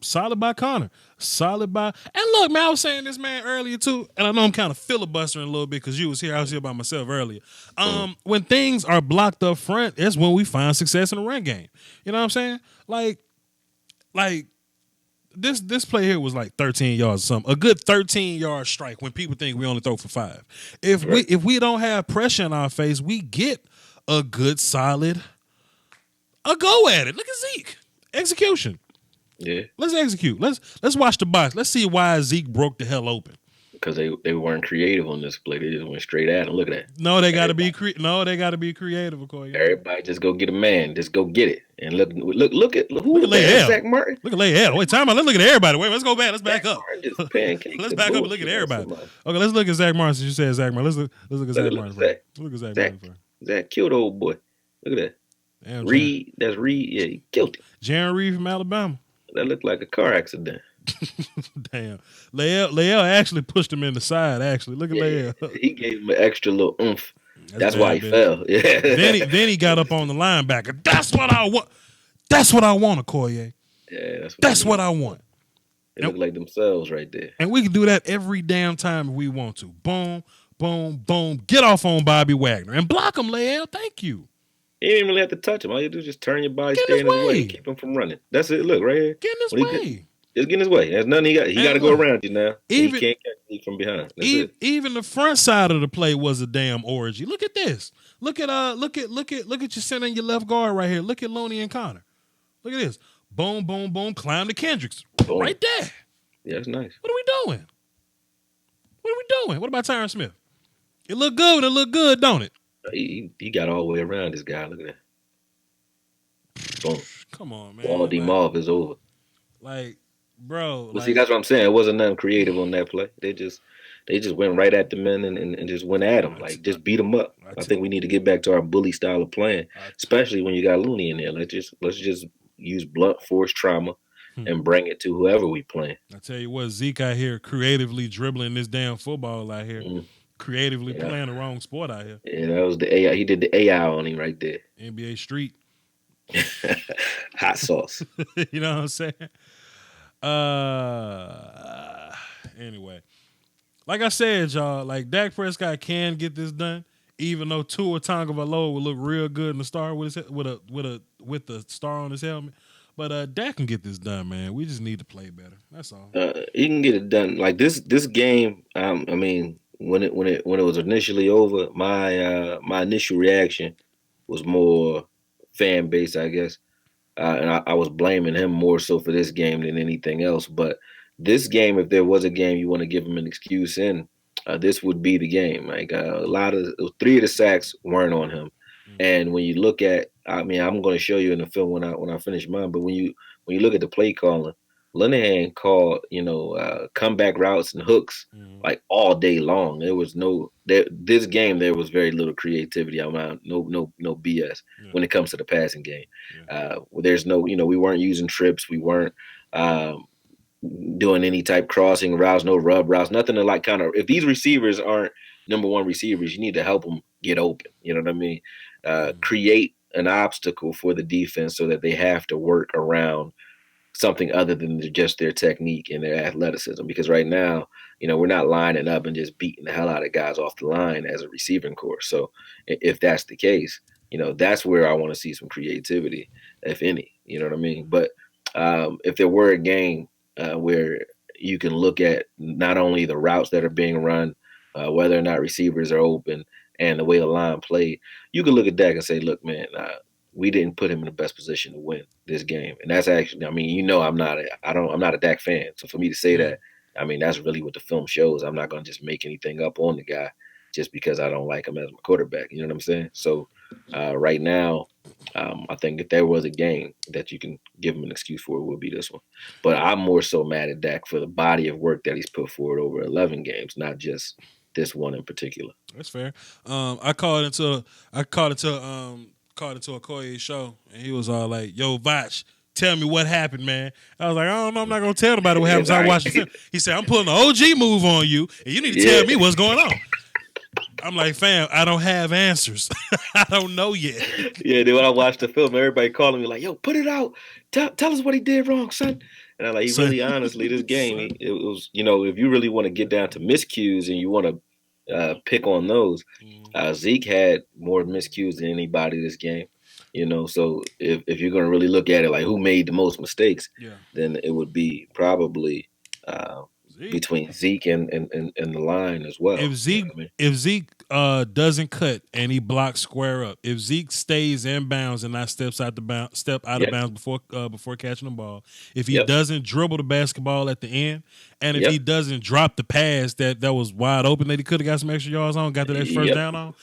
solid by Connor. And look, man, I was saying this, man, earlier too, and I know I'm kind of filibustering a little bit because you was here. I was here by myself earlier. When things are blocked up front, that's when we find success in the run game. You know what I'm saying? Like this play here was like 13 yards or something. A good 13-yard strike when people think we only throw for 5. If we don't have pressure in our face, we get a good solid go at it. Look at Zeke. Execution. Yeah. Let's execute. Let's watch the box. Let's see why Zeke broke the hell open. because they weren't creative on this play. They just went straight at him. Look at that. No, they got to be they got to be creative, of course. Everybody just go get a man. Just go get it. And look at who look at man, Zach Martin. Look at Leal. Wait, time out. Let's look at everybody. Wait, let's go back. Let's back up. Just let's back up and look at everybody. Okay, let's look at Zach Martin. Since you said Zach Martin, let's look at Zach Martin. Look at Zach Martin. Zach killed the old boy. Look at that. Damn, Reed, that's Reed. Yeah, he killed him. Jaron Reed from Alabama. That looked like a car accident. Damn. Leal actually pushed him in the side, actually. Look at Leal. He gave him an extra little oomph. That's why he fell. Yeah. Then he got up on the linebacker. That's what I want. That's what I want, Okoye. Yeah, that's what I want. They look like themselves right there. And we can do that every damn time if we want to. Boom, boom, boom. Get off on Bobby Wagner and block him, Leal. Thank you. You didn't really have to touch him. All you do is just turn your body, stay in his way, keep him from running. That's it. Look, right here. Get in his way. Just get in his way. There's nothing he got. He got to go around you now. He can't catch you from behind. Even the front side of the play was a damn orgy. Look at this. Look at your center and your left guard right here. Look at Loney and Connor. Look at this. Boom, boom, boom. Climb to Kendricks. Boom. Right there. Yeah, that's nice. What are we doing? What about Tyron Smith? It looked good. It looked good, don't it? He got all the way around this guy. Look at that. Boom. Come on, man. Walled him off is over. Like, bro. Well, see, that's what I'm saying. It wasn't nothing creative on that play. They just went right at the men and just went at him. Like, just beat them up. I think we need to get back to our bully style of playing, especially when you got Looney in there. Let's just use blunt force trauma and bring it to whoever we playing. I tell you what, Zeke out here creatively dribbling this damn football out here. Creatively playing the wrong sport out here. Yeah, that was the AI. He did the AI on him right there. NBA Street. Hot sauce. You know what I'm saying? Anyway. Like I said, y'all, like Dak Prescott can get this done, even though Tua Tagovailoa would look real good in the star with the star on his helmet. But Dak can get this done, man. We just need to play better. That's all. He can get it done. Like this game. I mean, when it was initially over, my initial reaction was more fan base, I guess, and I was blaming him more so for this game than anything else. But this game, if there was a game you want to give him an excuse in, this would be the game. Like three of the sacks weren't on him, and when you look at, I mean, I'm going to show you in the film when I finish mine. But when you look at the play calling, Linehan called, comeback routes and hooks like all day long. There was this game. There was very little creativity. No BS when it comes to the passing game. There's no, we weren't using trips. We weren't doing any type crossing routes, no rub routes, nothing to like kind of. If these receivers aren't number one receivers, you need to help them get open. You know what I mean? Create an obstacle for the defense so that they have to work around something other than just their technique and their athleticism. Because right now, we're not lining up and just beating the hell out of guys off the line as a receiving corps. So if that's the case, that's where I want to see some creativity, if any. You know what I mean? But if there were a game where you can look at not only the routes that are being run, whether or not receivers are open, and the way the line played, you can look at Dak and say, look, man, we didn't put him in the best position to win this game. And that's actually, I mean, I'm not a Dak fan. So for me to say that, I mean, that's really what the film shows. I'm not going to just make anything up on the guy just because I don't like him as my quarterback. You know what I'm saying? So right now, I think if there was a game that you can give him an excuse for, it would be this one. But I'm more so mad at Dak for the body of work that he's put forward over 11 games, not just this one in particular. That's fair. I called into Okoye's show, and he was all like, "Yo, Vach, tell me what happened, man." I was like, "I don't know. I'm not gonna tell nobody what happened. I watched the film." He said, "I'm pulling an OG move on you, and you need to tell me what's going on." I'm like, "Fam, I don't have answers. I don't know yet." Yeah, then when I watched the film, everybody calling me like, "Yo, put it out. Tell us what he did wrong, son." And I'm like, really honestly, this game, it was, if you really want to get down to miscues and you want to pick on those, Zeke had more miscues than anybody this game. So if you're going to really look at it like who made the most mistakes, then it would be probably between Zeke and the line as well. If Zeke doesn't cut and he blocks square up, if Zeke stays in bounds and not step out of bounds before catching the ball, if he doesn't dribble the basketball at the end, and if he doesn't drop the pass that was wide open that he could have got some extra yards on, got to that first down on,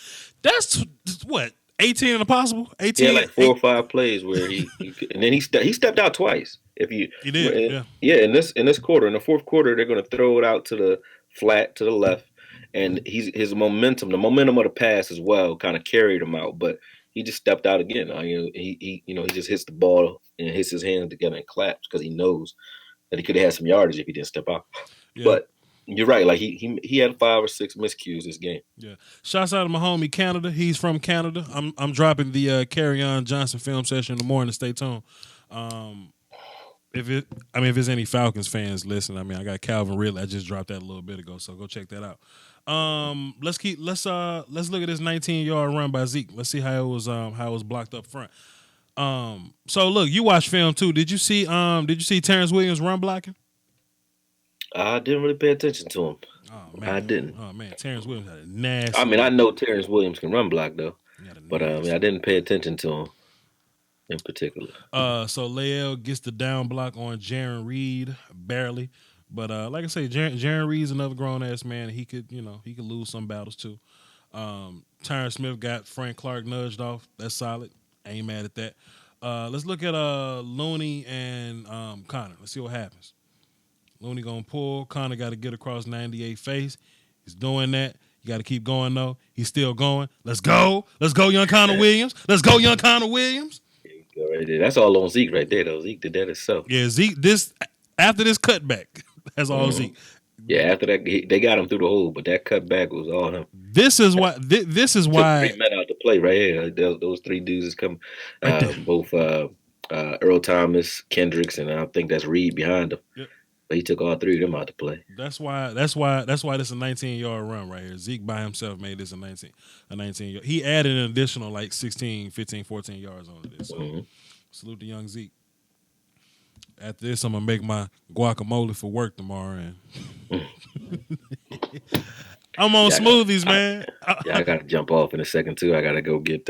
that's what 18 and a possible 18. Yeah, like 4 or 5 plays where he and then he stepped out twice. If you he did, in this quarter, in the fourth quarter, they're going to throw it out to the flat to the left, and his momentum, the momentum of the pass as well, kind of carried him out. But he just stepped out again. He just hits the ball and hits his hands together and claps because he knows that he could have had some yardage if he didn't step out. Yeah. But you're right. Like he had 5 or 6 miscues this game. Yeah. Shouts out to my homie Canada. He's from Canada. I'm dropping the Carry On Johnson film session in the morning. Stay tuned. If there's any Falcons fans listening, I got Calvin Ridley. I just dropped that a little bit ago, so go check that out. Let's look at this 19-yard run by Zeke. Let's see how it was blocked up front. So look, you watched film too. Did you see Terrence Williams run blocking? I didn't really pay attention to him. Oh man, I didn't. Oh man, Terrence Williams had a nasty. I know Terrence Williams can run block though, but I didn't pay attention to him in particular. So Lael gets the down block on Jaron Reed, barely. But like I say, Jaron Reed's another grown ass man. He could lose some battles too. Tyron Smith got Frank Clark nudged off. That's solid. I ain't mad at that. Let's look at Looney and Connor. Let's see what happens. Looney gonna pull. Connor got to get across 98 face. He's doing that. You got to keep going though. He's still going. Let's go, young Connor Williams. Let's go, young Connor Williams. Right there. That's all on Zeke right there, though. Zeke did that himself. Yeah, Zeke. After this cutback, that's all Zeke. Yeah, after that, they got him through the hole, but that cutback was all him. This is why. This is why. 3 men out to play right here. Those 3 dudes is coming. Both Earl Thomas, Kendricks, and I think that's Reed behind him. Yep. But he took all 3 of them out to play. That's why this is a 19-yard run right here. Zeke by himself made this a 19. He added an additional like 16, 15, 14 yards onto this. So salute to young Zeke. After this, I'm gonna make my guacamole for work tomorrow, and I'm on smoothies, man. I gotta jump off in a second too. I gotta go get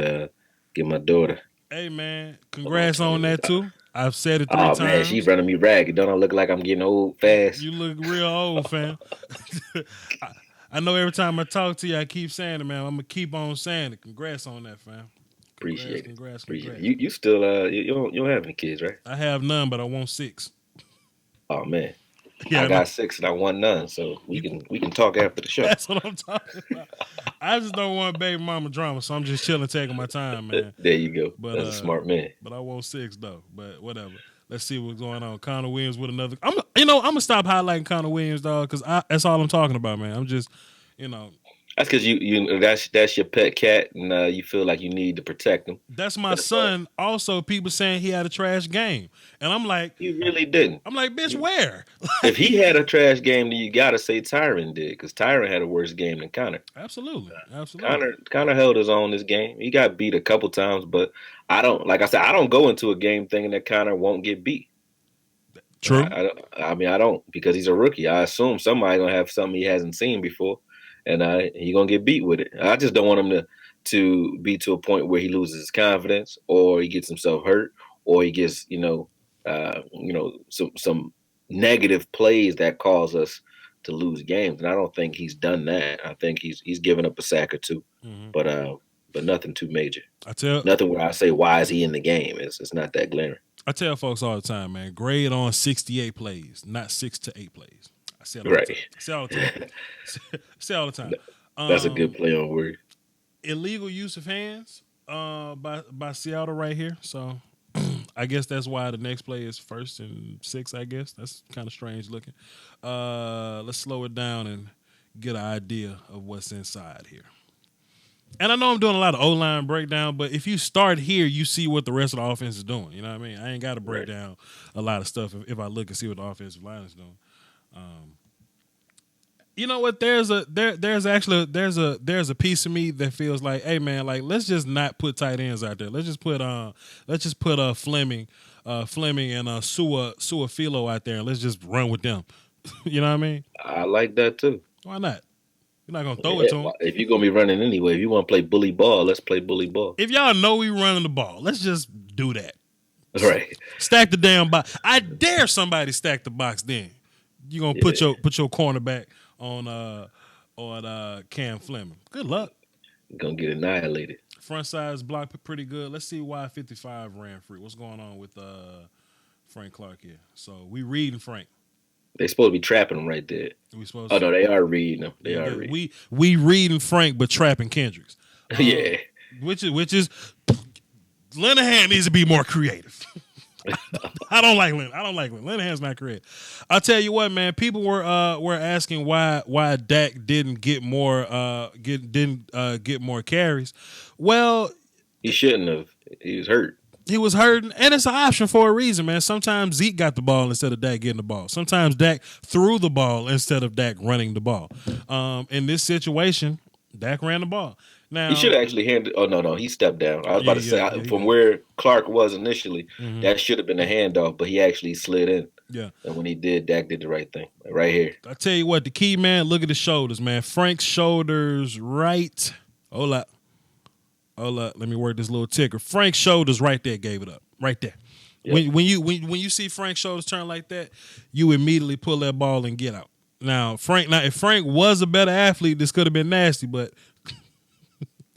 my daughter. Hey man, congrats on that too. I've said it 3 times. Oh man, she's running me ragged. Don't I look like I'm getting old fast? You look real old, fam. I know every time I talk to you, I keep saying it, man. I'm gonna keep on saying it. Congrats on that, fam. Appreciate it. You still you don't have any kids, right? I have none, but I want 6. Oh man. Yeah, I got 6 and I want none, so we can talk after the show. That's what I'm talking about. I just don't want baby mama drama, so I'm just chilling, taking my time, man. There you go. But, that's a smart man. But I want 6 though. But whatever. Let's see what's going on. Connor Williams with another. I'm gonna stop highlighting Connor Williams, dog, because that's all I'm talking about, man. I'm just, That's because that's your pet cat, and you feel like you need to protect him. That's my son. Also, people saying he had a trash game, and I'm like, he really didn't. I'm like, bitch, where? If he had a trash game, then you gotta say Tyron did, because Tyron had a worse game than Connor. Absolutely. Connor held his own this game. He got beat a couple times, but I don't go into a game thinking that Connor won't get beat. True. I don't, because he's a rookie. I assume somebody gonna have something he hasn't seen before. And he gonna get beat with it. I just don't want him to be to a point where he loses his confidence, or he gets himself hurt, or he gets some negative plays that cause us to lose games. And I don't think he's done that. I think he's given up a sack or 2, but nothing too major. Nothing where I say, why is he in the game? It's not that glaring. I tell folks all the time, man, grade on 68 plays, not 6 to 8 plays. I say all the time. That's a good play on word. Illegal use of hands by Seattle right here. So I guess that's why the next play is 1st and 6, I guess. That's kind of strange looking. Let's slow it down and get an idea of what's inside here. And I know I'm doing a lot of O-line breakdown, but if you start here, you see what the rest of the offense is doing. You know what I mean? I ain't got to break down a lot of stuff if I look and see what the offensive line is doing. You know what? There's a piece of me that feels like, hey man, like let's just not put tight ends out there. Let's just put Fleming and Su'a-Filo out there, and let's just run with them. You know what I mean? I like that too. Why not? You're not gonna throw it Yeah, to him. if you're gonna be running anyway, if you want to play bully ball, let's play bully ball. If y'all know we running the ball, let's just do that. Right. Stack the damn box. I dare somebody stack the box. Then you gonna put your cornerback on Cam Fleming. Good luck. You're gonna get annihilated. Front side's blocked pretty good. Let's see why 55 ran free. What's going on with Frank Clark here? So we reading Frank. They supposed to be trapping him right there. We supposed Oh to. no, they are reading him. They are reading. We reading Frank, but trapping Kendricks. Yeah. Which is Linehan needs to be more creative. I don't like Lin. Linehan's not creative. I'll tell you what, man. People were asking why Dak didn't get more get more carries. Well, he shouldn't have. He was hurt. He was hurting, and it's an option for a reason, man. Sometimes Zeke got the ball instead of Dak getting the ball. Sometimes Dak threw the ball instead of Dak running the ball. In this situation, Dak ran the ball. Now he should have actually handed. Oh no, he stepped down. I was about to say from where Clark was initially, that should have been a handoff, but he actually slid in. Yeah, and when he did, Dak did the right thing right here. I tell you what, the key, man. Look at the shoulders, man. Frank's shoulders right. Hold up. Let me work this little ticker. Frank's shoulders right there gave it up. Right there. Yep. When you see Frank's shoulders turn like that, you immediately pull that ball and get out. Now if Frank was a better athlete, this could have been nasty, but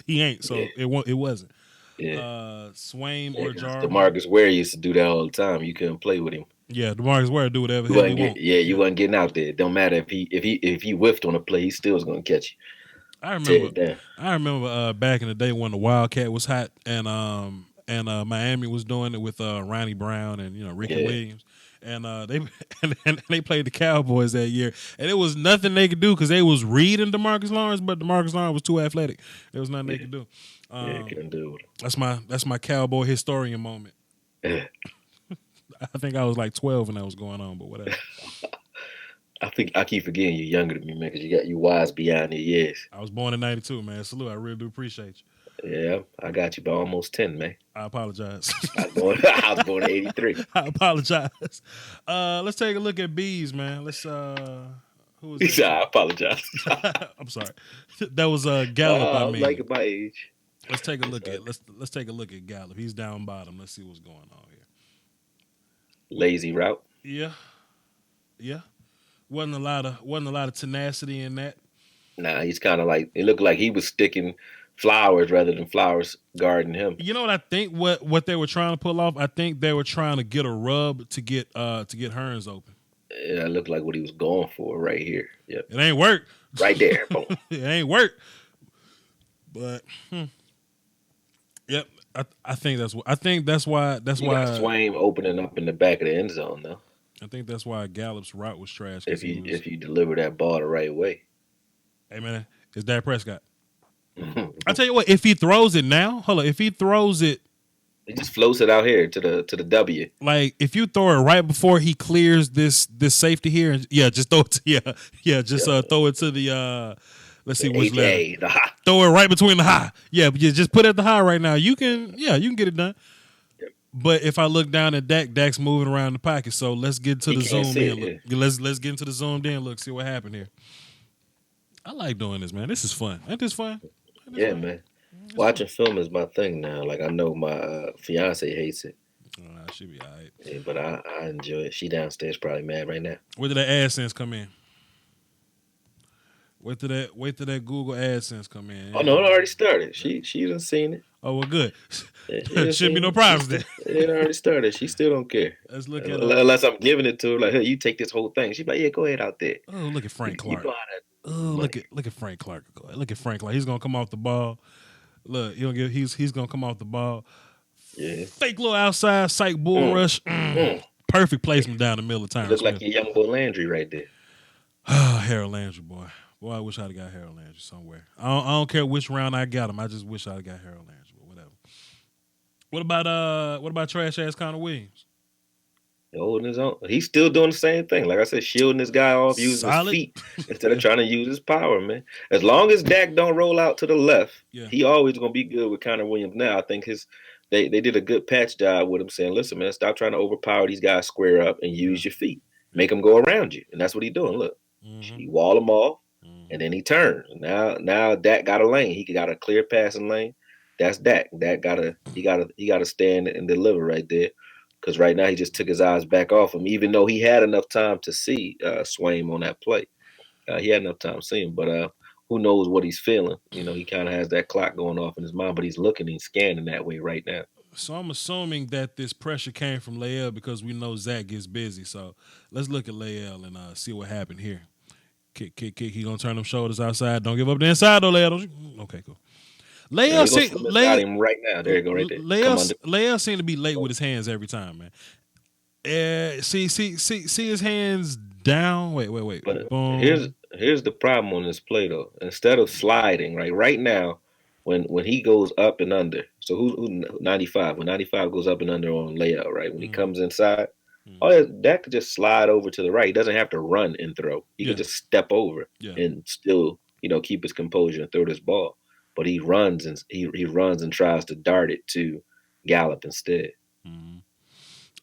he ain't. So it wasn't. Yeah. Swain or Jarvis. DeMarcus Ware used to do that all the time. You couldn't play with him. Yeah, DeMarcus Ware do whatever he want. Yeah, you wasn't getting out there. It don't matter if he whiffed on a play, he still was gonna catch you. I remember back in the day when the Wildcat was hot and Miami was doing it with Ronnie Brown and Ricky Williams, and they played the Cowboys that year, and it was nothing they could do because they was reading DeMarcus Lawrence, but DeMarcus Lawrence was too athletic. There was nothing they could do. Couldn't do it. That's my Cowboy historian moment. I think I was like 12 when that was going on, but whatever. I keep forgetting you're younger than me, man, because you wise beyond your years. I was born in 92, man. Salute. I really do appreciate you. Yeah, I got you by almost 10, man. I apologize. I was born in 83. I apologize. Let's take a look at B's, man. Let's who was that? I apologize. I'm sorry. That was Gallup, I mean. Like at my age. Let's take a look at Gallup. He's down bottom. Let's see what's going on here. Lazy route. Yeah. Wasn't a lot of tenacity in that. Nah, he's kind of like, it looked like he was sticking Flowers rather than Flowers guarding him. You know what I think? What they were trying to pull off? I think they were trying to get a rub to get Hearns open. Yeah, it looked like what he was going for right here. Yep. It ain't work. Right there. Boom. It ain't work. But yep. I think that's why Swain opening up in the back of the end zone though. I think that's why Gallup's route was trash. If you deliver that ball the right way. Hey man, it's Dak Prescott. I tell you what, if he throws it now, if he throws it, he just floats it out here to the W. Like if you throw it right before he clears this safety here, just throw it to, throw it to the let's see which letter. The high. Throw it right between the high. Yeah, but just put it at the high right now. You can get it done. But if I look down at Dak's moving around the pocket. So let's get to the zoom in look. Let's get into the zoomed in look, see what happened here. I like doing this, man. This is fun. Ain't this fun? Yeah, man. Watching film is my thing now. Like I know my fiance hates it. She'll be all right. Yeah, but I enjoy it. She downstairs probably mad right now. Where did that AdSense come in? Wait till that Google AdSense come in. Oh no, it already started. She done seen it. Oh well, good. Yeah, shouldn't be no problems there. It already started. She still don't care. Let's look at unless I'm giving it to her. Like, hey, you take this whole thing. She's like, yeah, go ahead out there. Oh, look at Frank Clark. Look at Frank Clark. Look at Frank Clark. He's gonna come off the ball. Look, he's gonna come off the ball. Yeah. Fake little outside psych bull rush. Perfect placement down the middle of time. Looks like your young boy Landry right there. Harold Landry, boy. Boy, I wish I'd have got Harold Landry somewhere. I don't care which round I got him. I just wish I'd have got Harold Landry, but whatever. What about trash ass Connor Williams? Holding his own. He's still doing the same thing. Like I said, shielding this guy off, using his feet instead of trying to use his power, man. As long as Dak don't roll out to the left, he always gonna be good with Connor Williams. Now I think they did a good patch job with him, saying, "Listen, man, stop trying to overpower these guys, square up, and use your feet." make them go around you, and that's what he's doing. Look, Mm-hmm. he wall them off, Mm-hmm. and then he turned. Now Dak got a lane. He got a clear passing lane. That's Dak. He gotta stand and deliver right there. Because right now he just took his eyes back off him, even though he had enough time to see Swaim on that play. He had enough time to see him, but who knows what he's feeling? He kind of has that clock going off in his mind, but he's looking, he's scanning that way right now. So I'm assuming that this pressure came from Lael because we know Zach gets busy. So let's look at Lael and see what happened here. Kick. He gonna turn them shoulders outside. Don't give up the inside though, Lael. Okay, cool. Lael Got him right now. There you go, right there. Lael seemed to be late with his hands every time, man. See his hands down. Wait. But Boom. here's the problem on this play though. Instead of sliding, right now, when he goes up and under, so who 95? When 95 goes up and under on layout, right? When he comes inside, that could just slide over to the right. He doesn't have to run and throw. He could just step over and still, keep his composure and throw this ball. But he runs and tries to dart it to Gallup instead. Mm-hmm.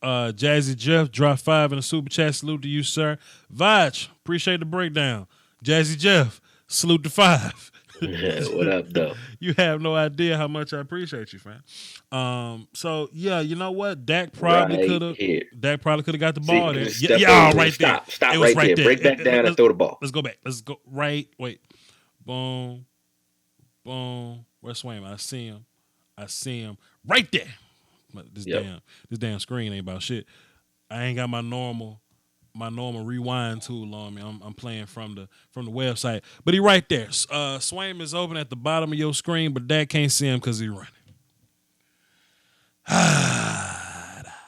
Jazzy Jeff dropped 5 in the super chat. Salute to you, sir. Vach, appreciate the breakdown. Jazzy Jeff, salute to 5. What up, though? You have no idea how much I appreciate you, fam. So yeah, you know what? Dak probably could have got the ball there. Yeah, right there. Stop right there. Break back down and throw the ball. Let's go back. Let's go right. Wait. Boom. Where's Swaim? I see him right there. This damn screen ain't about shit. I ain't got my normal rewind tool on me. I'm playing from the website, but he right there. Swaim is open at the bottom of your screen, but Dak can't see him because he running.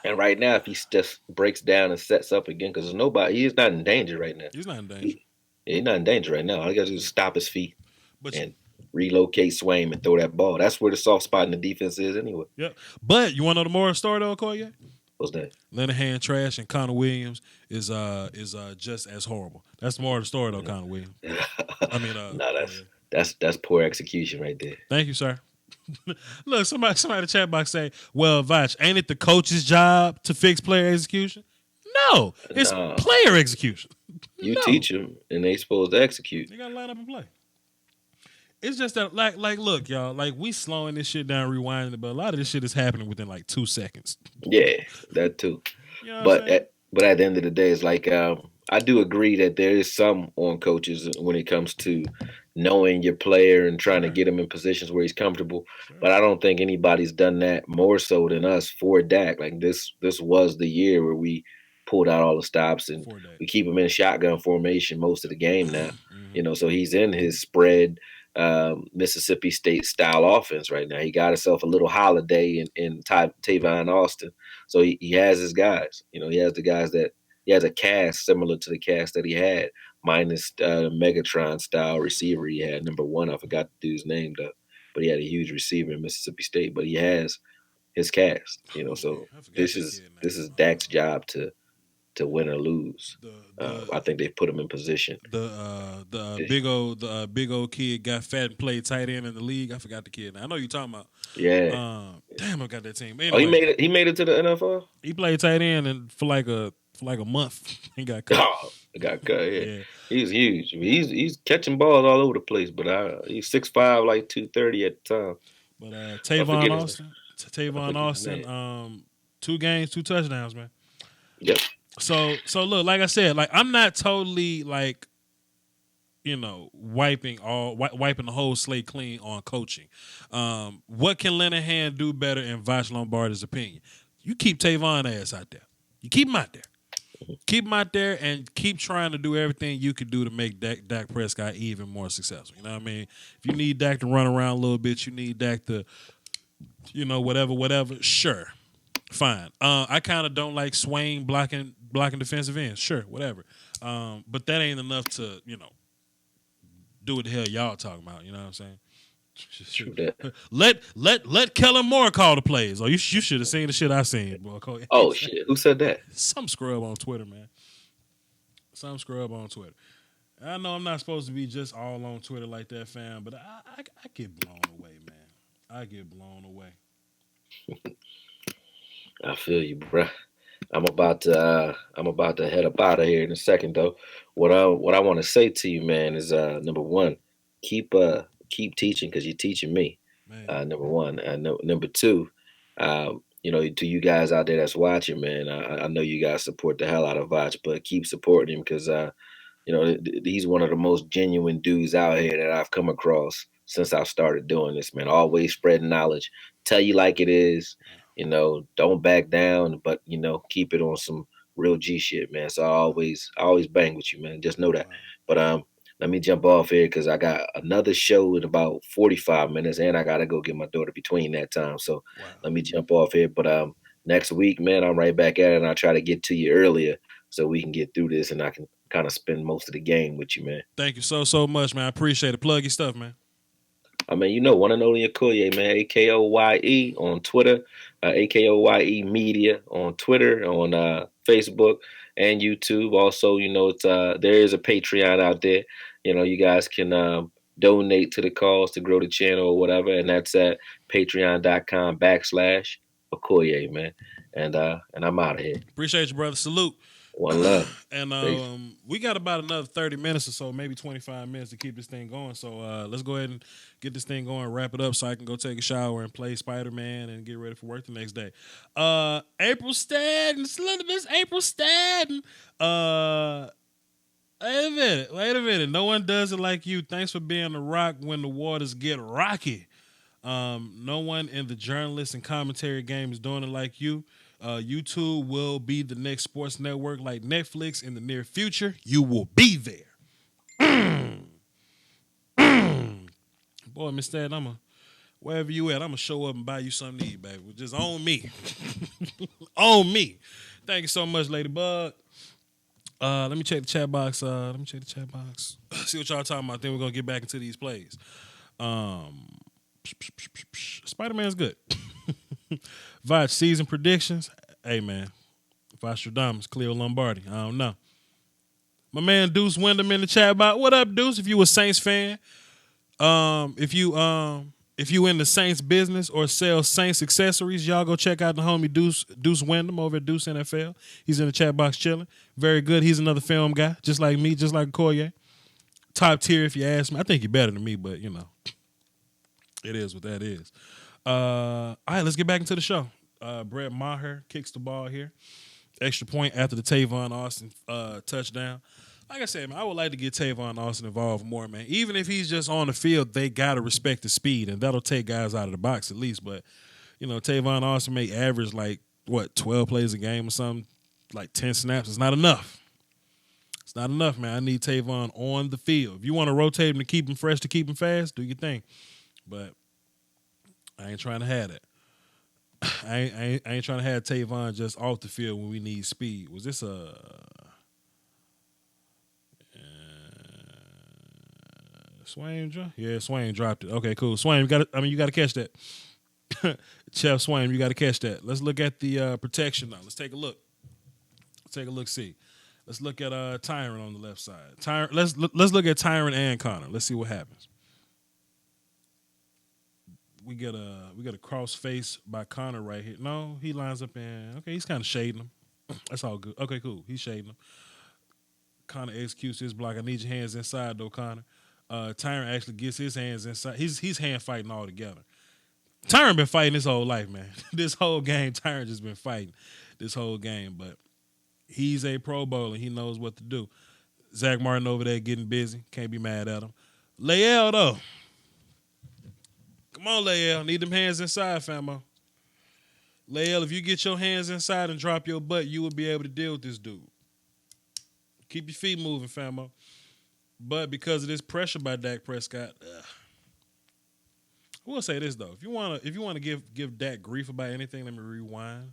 And right now, if he just breaks down and sets up again, because he's not in danger right now. He's not in danger. He's not in danger right now. All he got to do is stop his feet and relocate Swaim and throw that ball. That's where the soft spot in the defense is anyway. Yep. But you want to know the moral story though, Koye? What's that? Linehan trash and Connor Williams is just as horrible. That's the moral of the story though, Connor Williams. I mean, no, that's poor execution right there. Thank you, sir. Look, somebody in the chat box say, "Well, Vach, ain't it the coach's job to fix player execution?" No, it's player execution. You teach them, and they supposed to execute. They gotta line up and play. It's just that, like, look, y'all, like we slowing this shit down, rewinding it, but a lot of this shit is happening within like 2 seconds. Yeah, that too. You know but at the end of the day, it's like I do agree that there is some on coaches when it comes to knowing your player and trying to get him in positions where he's comfortable. Sure. But I don't think anybody's done that more so than us for Dak. Like this was the year where we pulled out all the stops and we keep him in shotgun formation most of the game now. Mm-hmm. So he's in his spread Mississippi State style offense right now. He got himself a little holiday in Tavon Austin. So he has his guys. He has the guys that he has a cast similar to the cast that he had, minus Megatron style receiver he had. Number 1, I forgot the dude's name though, but he had a huge receiver in Mississippi State. But he has his cast. So this is Dak's job to win or lose. I think they put him in position. The big old kid got fat and played tight end in the league. I forgot the kid. I know you're talking about. Yeah. Damn, I got that team. Anyway, he made it to the NFL. He played tight end and for like a month. He got cut. He got cut. Yeah. He's huge. He's catching balls all over the place. But he's 6'5", like 230 at the time. But Tavon Austin, 2 games, 2 touchdowns, man. Yep. So look, like I said, like I'm not totally like, wiping the whole slate clean on coaching. What can Linehan do better in Vach Lombardi's opinion? You keep Tavon ass out there. You keep him out there. Keep him out there and keep trying to do everything you can do to make Dak Prescott even more successful. You know what I mean? If you need Dak to run around a little bit, you need Dak to, whatever. Sure. Fine. I kind of don't like Swaim blocking defensive ends. Sure, whatever. But that ain't enough to, do what the hell y'all talking about. You know what I'm saying? Let Kellen Moore call the plays. Oh, you should have seen the shit I seen, boy. Oh shit! Who said that? Some scrub on Twitter, man. Some scrub on Twitter. I know I'm not supposed to be just all on Twitter like that, fam, but I get blown away, man. I get blown away. I feel you, bruh. I'm about to head up out of here in a second though. What I want to say to you, man, is number one, keep teaching because you're teaching me. Man. Number one, number two, to you guys out there that's watching, man, I know you guys support the hell out of Vach, but keep supporting him because he's one of the most genuine dudes out here that I've come across since I've started doing this, man. Always spreading knowledge, tell you like it is, don't back down, but keep it on some real G shit, man. So I always bang with you, man. Just know that. Wow. But let me jump off here because I got another show in about 45 minutes, and I gotta go get my daughter between that time. So Wow. let me jump off here. But next week, man, I'm right back at it, and I'll try to get to you earlier so we can get through this, and I can kind of spend most of the game with you, man. Thank you so much, man. I appreciate it. Plug your stuff, man. I mean, one and only Okoye, man. AKOYE on Twitter, AKOYE Media on Twitter, on Facebook and YouTube. Also, there is a Patreon out there. You guys can donate to the cause to grow the channel or whatever, and that's at patreon.com/Okoye, man. And I'm out of here. Appreciate you, brother. Salute. One love. And Peace. we got about another 30 minutes or so, maybe 25 minutes to keep this thing going. So let's go ahead and get this thing going, wrap it up so I can go take a shower and play Spider-Man and get ready for work the next day. April Stadden, Miss April Stadden. Wait a minute. No one does it like you. Thanks for being the rock when the waters get rocky. No one in the journalist and commentary game is doing it like you. YouTube will be the next sports network like Netflix in the near future. You will be there. Boy, Miss Stad, wherever you at, I'm going to show up and buy you something to eat, baby. Just on me. On me. Thank you so much, Ladybug. Let me check the chat box. See what y'all talking about. Then we're going to get back into these plays. Spider-Man's good. Vach, season predictions. Hey, man. Vostradamus, Cleo Lombardi. I don't know. My man Deuce Wyndham in the chat box. What up, Deuce? If you a Saints fan, if you in the Saints business or sell Saints accessories, y'all go check out the homie Deuce Wyndham over at Deuce NFL. He's in the chat box chilling. Very good. He's another film guy, just like me, just like Koye. Top tier, if you ask me. I think he's better than me, but it is what that is. All right, let's get back into the show. Brett Maher kicks the ball here. Extra point after the Tavon Austin touchdown. Like I said, man, I would like to get Tavon Austin involved more, man. Even if he's just on the field, they got to respect the speed, and that'll take guys out of the box at least. But, Tavon Austin may average 12 plays a game or something, like 10 snaps. It's not enough. It's not enough, man. I need Tavon on the field. If you want to rotate him to keep him fresh, to keep him fast, do your thing. But I ain't trying to have that. I ain't trying to have Tavon just off the field when we need speed. Was this a Swain drop? Yeah, Swain dropped it. Okay, cool. Swain, you got to catch that. Chef Swain, you got to catch that. Let's look at the protection now. Let's take a look. See. Let's look at Tyron on the left side. Let's look at Tyron and Connor. Let's see what happens. We get a cross face by Connor right here. No, he lines up in. Okay, he's kind of shading him. That's all good. Okay, cool. He's shading him. Connor executes his block. I need your hands inside though, Connor. Tyron actually gets his hands inside. He's hand fighting all together. Tyron been fighting his whole life, man. This whole game, Tyron just been fighting this whole game. But he's a Pro Bowler. He knows what to do. Zach Martin over there getting busy. Can't be mad at him. Lael though. Come on, Lael. Need them hands inside, famo. Lael, if you get your hands inside and drop your butt, you will be able to deal with this dude. Keep your feet moving, famo. But because of this pressure by Dak Prescott, I will say this though: if you wanna give Dak grief about anything, let me rewind.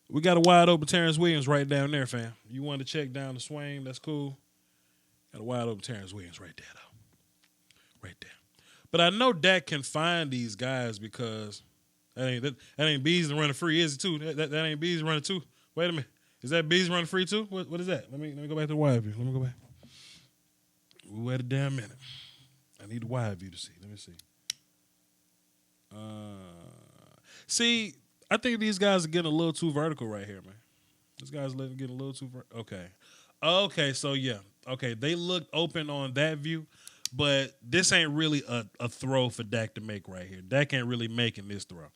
We got a wide open Terrence Williams right down there, fam. You want to check down the Swain? That's cool. Got a wide open Terrence Williams right there, though. Right there. But I know Dak can find these guys because that ain't Beasley running free, is it too? That ain't Beasley running too. Wait a minute, is that Beasley running free too? What is that? Let me go back to the wide view. Let me go back. We wait a damn minute. I need the wide view to see. Let me see. See, I think these guys are getting a little too vertical right here, man. This guy's getting a little too. Okay. Okay. So yeah. Okay. They looked open on that view, but this ain't really a throw for Dak to make right here. Dak ain't really making this throw.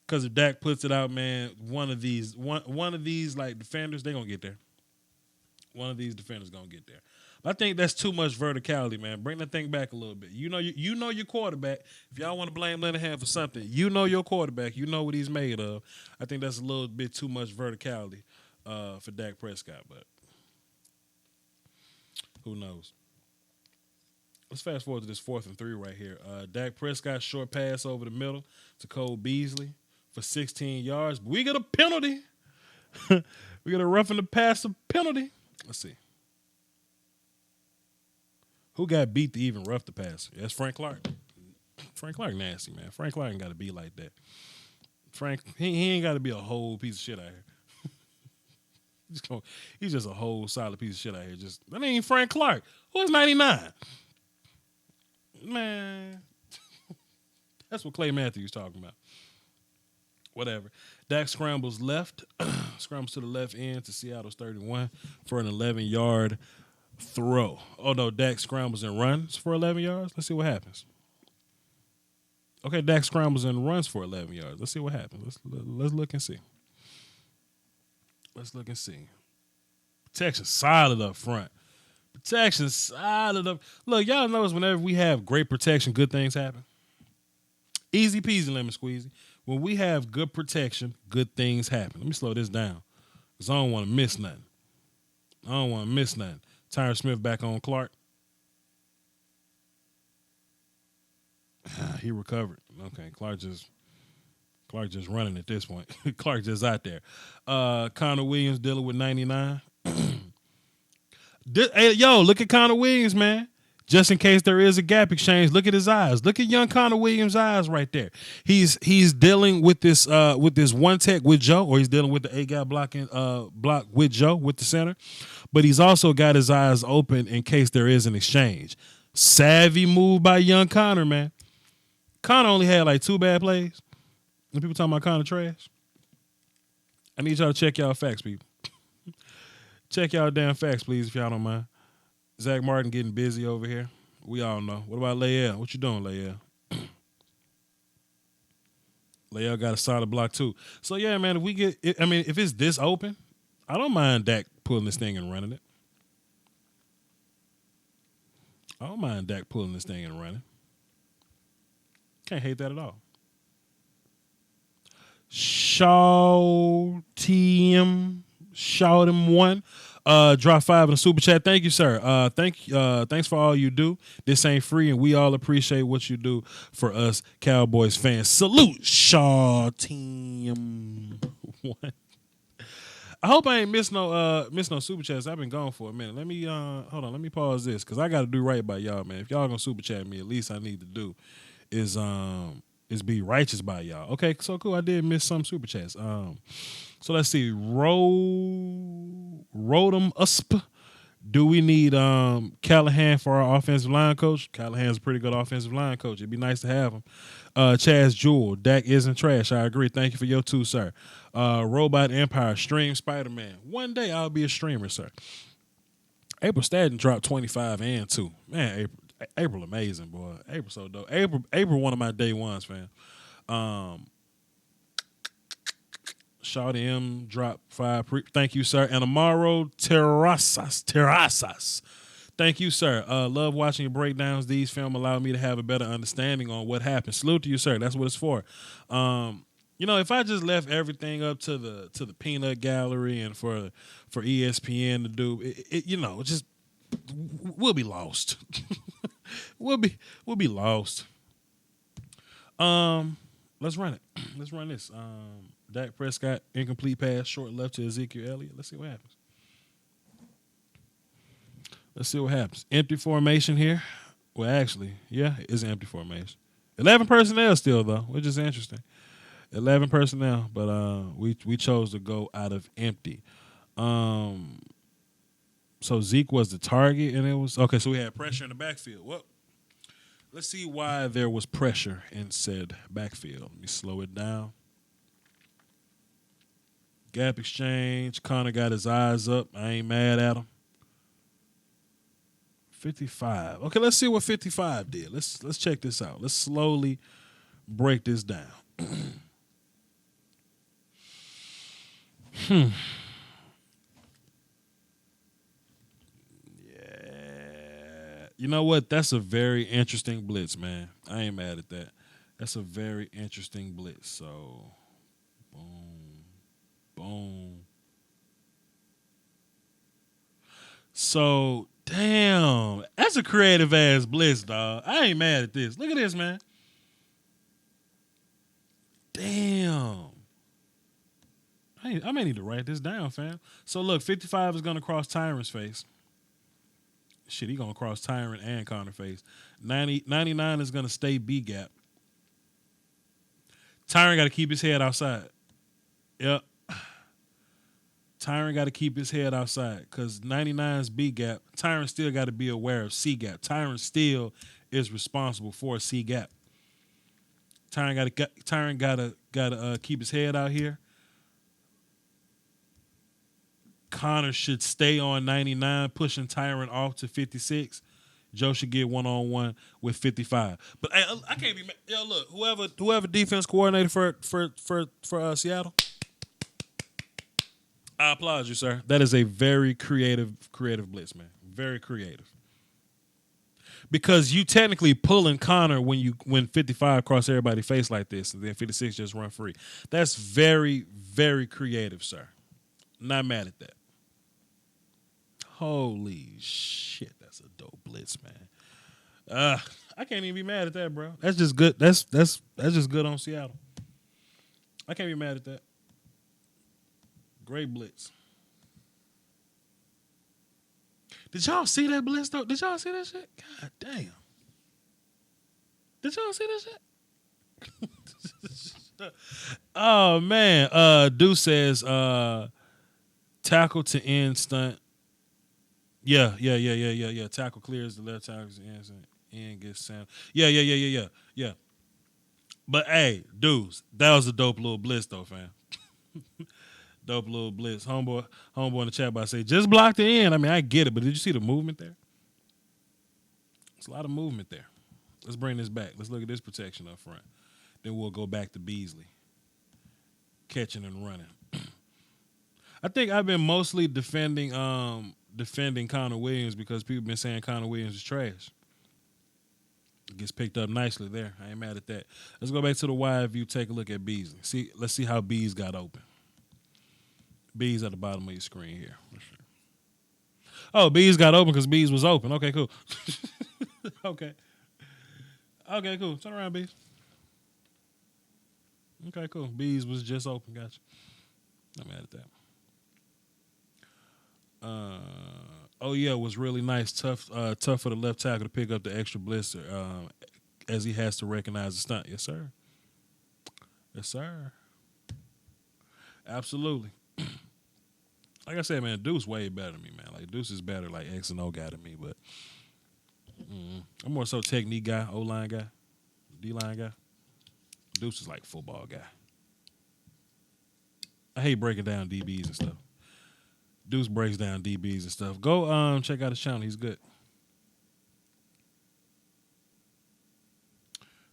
Because if Dak puts it out, man, one of these like defenders, they gonna get there. One of these defenders gonna get there. But I think that's too much verticality, man. Bring that thing back a little bit. You know your quarterback. If y'all want to blame Linehan for something, you know your quarterback. You know what he's made of. I think that's a little bit too much verticality for Dak Prescott, but who knows? Let's fast forward to this 4th and 3 right here. Dak Prescott short pass over the middle to Cole Beasley for 16 yards. But we get a penalty. We get a roughing the passer penalty. Let's see. Who got beat to even rough the passer? That's Frank Clark. Frank Clark nasty, man. Frank Clark ain't got to be like that. Frank, he ain't got to be a whole piece of shit out here. He's just a whole solid piece of shit out here. That ain't Frank Clark. Who is 99? Man. That's what Clay Matthews talking about. Whatever. Dak scrambles left. Scrambles to the left end to Seattle's 31 for an 11-yard throw. Oh, no. Dak scrambles and runs for 11 yards. Let's see what happens. Okay, Dak scrambles and runs for 11 yards. Let's see what happens. Let's look and see. Let's look and see. Protection solid up front. Protection solid up. Look, y'all notice whenever we have great protection, good things happen. Easy peasy, lemon squeezy. When we have good protection, good things happen. Let me slow this down because I don't want to miss nothing. Tyron Smith back on Clark. He recovered. Okay, Clark just running at this point. Clark just out there. Connor Williams dealing with 99. Hey, yo, look at Connor Williams, man. Just in case there is a gap exchange, look at his eyes. Look at young Connor Williams' eyes right there. He's dealing with this one tech with Joe, or he's dealing with the A-gap block with Joe with the center. But he's also got his eyes open in case there is an exchange. Savvy move by young Connor, man. Connor only had like 2 bad plays. And people talking about Connor trash. I need y'all to check y'all facts, people. Check y'all damn facts, please, if y'all don't mind. Zach Martin getting busy over here. We all know. What about Lael? What you doing, Lael? Lael got a solid block too. So yeah, man, if it's this open, I don't mind Dak pulling this thing and running it. I don't mind Dak pulling this thing and running. Can't hate that at all. Shout him one. Drop 5 in the super chat. Thank you, sir. Thanks for all you do. This ain't free, and we all appreciate what you do for us Cowboys fans. Salute, Team one. I hope I ain't miss no super chats. I've been gone for a minute. Let me hold on. Let me pause this because I got to do right by y'all, man. If y'all gonna super chat me, at least I need to do is be righteous by y'all. Okay, so cool. I did miss some super chats. So let's see. Rodham Usp. Do we need Callahan for our offensive line coach? Callahan's a pretty good offensive line coach. It'd be nice to have him. Chaz Jewell. Dak isn't trash. I agree. Thank you for your two, sir. Robot Empire. Stream Spider-Man. One day I'll be a streamer, sir. April Staten dropped 25 and 2. Man, April amazing, boy. April so dope. April one of my day ones, fam. Shawty M dropped 5. Thank you, sir. And Amaro Terrazas. Thank you, sir. Love watching your breakdowns. These film allow me to have a better understanding on what happened. Salute to you, sir. That's what it's for. If I just left everything up to the peanut gallery and for ESPN to do it, just we'll be lost. we'll be lost. Let's run it. Let's run this. Dak Prescott, incomplete pass, short left to Ezekiel Elliott. Let's see what happens. Empty formation here. Well, actually, yeah, it's an empty formation. 11 personnel still, though, which is interesting. 11 personnel, but we chose to go out of empty. So Zeke was the target, and it was okay. So we had pressure in the backfield. Well, let's see why there was pressure in said backfield. Let me slow it down. Gap exchange. Connor got his eyes up. I ain't mad at him. 55. Okay, let's see what 55 did. Let's check this out. Let's slowly break this down. Yeah. You know what? That's a very interesting blitz, man. I ain't mad at that. That's a very interesting blitz. So, boom, boom. So, damn. That's a creative ass blitz, dog. I ain't mad at this. Look at this, man. Damn. I may need to write this down, fam. So, look, 55 is going to cross Tyron's face. Shit, he going to cross Tyron and Connor's face. 99 is going to stay B gap. Tyron got to keep his head outside. Yep. Tyron got to keep his head outside because 99's B gap. Tyron still got to be aware of C gap. Tyron still is responsible for C gap. Tyron got to keep his head out here. Connor should stay on 99, pushing Tyron off to 56. Joe should get one-on-one with 55. But hey, I can't be mad. Yo, look, whoever defense coordinator for Seattle, I applaud you, sir. That is a very creative blitz, man. Very creative. Because you technically pulling Connor when 55 cross everybody's face like this, and then 56 just run free. That's very, very creative, sir. Not mad at that. Holy shit, that's a dope blitz, man. I can't even be mad at that, bro. That's just good. That's just good on Seattle. I can't be mad at that. Great blitz. Did y'all see that blitz though? Did y'all see that shit? God damn. Did y'all see that shit? Oh man. Deuce says tackle to end stunt. Yeah. Tackle clears the left tackle to end gets sound. Yeah. But hey, dudes, that was a dope little blitz though, fam. Dope little blitz. Homeboy in the chat box say, just block the end. I mean, I get it, but did you see the movement there? There's a lot of movement there. Let's bring this back. Let's look at this protection up front. Then we'll go back to Beasley. Catching and running. I think I've been mostly defending Connor Williams because people been saying Connor Williams is trash. It gets picked up nicely there. I ain't mad at that. Let's go back to the wide view. Take a look at Beasley. Let's see how Bees got open. Bees at the bottom of your screen here. Oh, Bees got open because Bees was open. Okay, cool. Okay, cool. Turn around, Bees. Okay, cool. Bees was just open. Gotcha. Not mad at that. Oh yeah, it was really nice. Tough for the left tackle to pick up the extra blister as he has to recognize the stunt. Yes, sir. Yes, sir. Absolutely. Like I said, man, Deuce way better than me, man. Like Deuce is better, like X and O guy than me, but I'm more so technique guy, O-line guy, D-line guy. Deuce is like football guy. I hate breaking down DBs and stuff. Deuce breaks down DBs and stuff. Go check out his channel. He's good.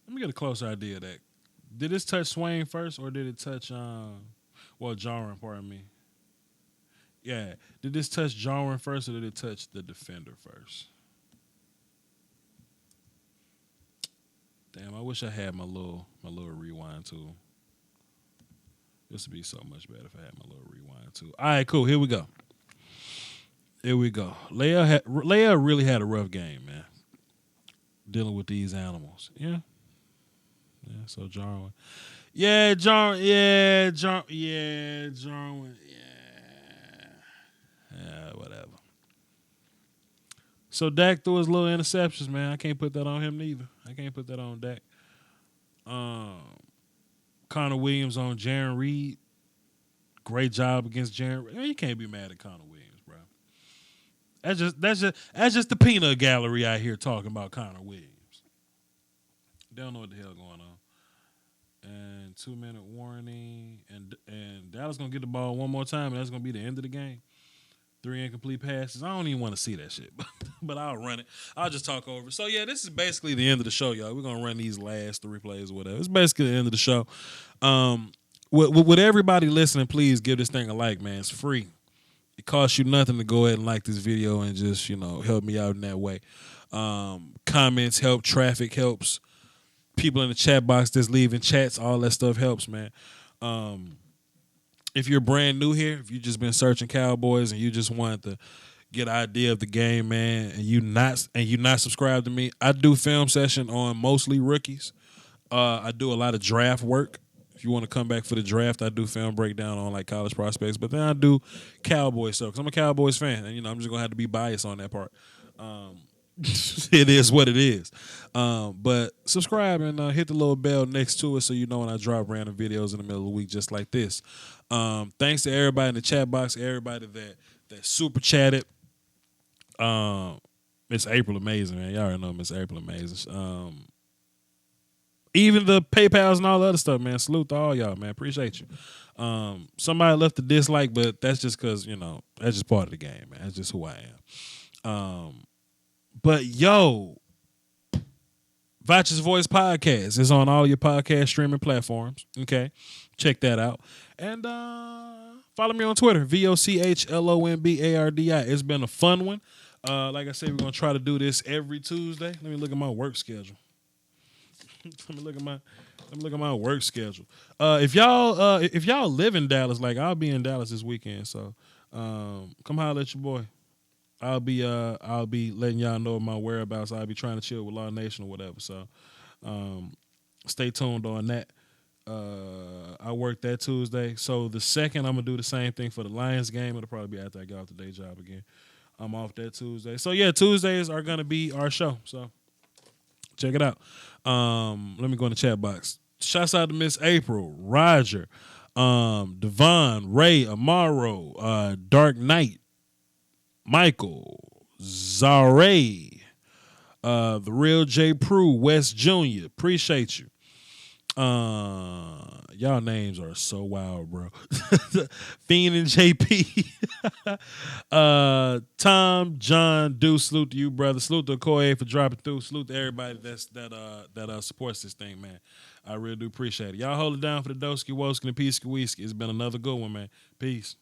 Let me get a closer idea of that. Did this touch Swain first or did it touch Jarwin, pardon me? Yeah. Did this touch Jarwin first or did it touch the defender first? Damn, I wish I had my little rewind tool. This would be so much better if I had my little rewind tool. All right, cool. Here we go. Leia really had a rough game, man. Dealing with these animals. Yeah. So Jarwin. Jarwin. Yeah, whatever. So Dak threw his little interceptions, man. I can't put that on him neither. I can't put that on Dak. Connor Williams on Jaron Reed. Great job against Jaron Reed. You can't be mad at Connor Williams, bro. That's just the peanut gallery out here talking about Connor Williams. They don't know what the hell going on. and 2-minute warning, and Dallas gonna get the ball one more time, and that's gonna be the end of the game. 3 incomplete passes. I don't even want to see that shit, but I'll run it. I'll just talk over. So yeah, this is basically the end of the show, y'all. We're gonna run these last 3 plays or whatever. It's basically the end of the show. With everybody listening, please give this thing a like, man. It's free. It costs you nothing to go ahead and like this video and just help me out in that way. Comments help. Traffic helps. People in the chat box that's leaving chats, all that stuff helps, man. If you're brand new here, if you just been searching Cowboys and you just wanted to get an idea of the game, man, and you not subscribed to me, I do film session on mostly rookies. I do a lot of draft work. If you want to come back for the draft, I do film breakdown on like college prospects. But then I do Cowboys stuff because I'm a Cowboys fan, and I'm just gonna have to be biased on that part. It is what it is. But subscribe and hit the little bell next to it so you know when I drop random videos in the middle of the week just like this. Thanks to everybody in the chat box, everybody that super chatted. Miss April amazing, man. Y'all already know Miss April amazing. Even the PayPals and all the other stuff, man. Salute to all y'all, man. Appreciate you. Somebody left a dislike, but that's just because, that's just part of the game, man. That's just who I am. But yo, Vach's Voice Podcast is on all your podcast streaming platforms. Okay, check that out. And follow me on Twitter, VOCHLOMBARDI. It's been a fun one. Like I said, we're going to try to do this every Tuesday. Let me look at my work schedule. Let me look at my work schedule. If y'all live in Dallas, like I'll be in Dallas this weekend, so come holler at your boy. I'll be letting y'all know my whereabouts. I'll be trying to chill with Law Nation or whatever. So stay tuned on that. I work that Tuesday. So the second, I'm gonna do the same thing for the Lions game. It'll probably be after I get off the day job again. I'm off that Tuesday. So yeah, Tuesdays are gonna be our show. So check it out. Let me go in the chat box. Shouts out to Miss April, Roger, Devon, Ray, Amaro, Dark Knight, Michael, Zare, the real J. Prue, West Jr. Appreciate you. Y'all names are so wild, bro. Fiend and JP. Tom, John, Deuce, salute to you, brother. Salute to Okoye for dropping through. Salute to everybody that supports this thing, man. I really do appreciate it. Y'all hold it down for the Doski Woski and Peace Whiskey. It's been another good one, man. Peace.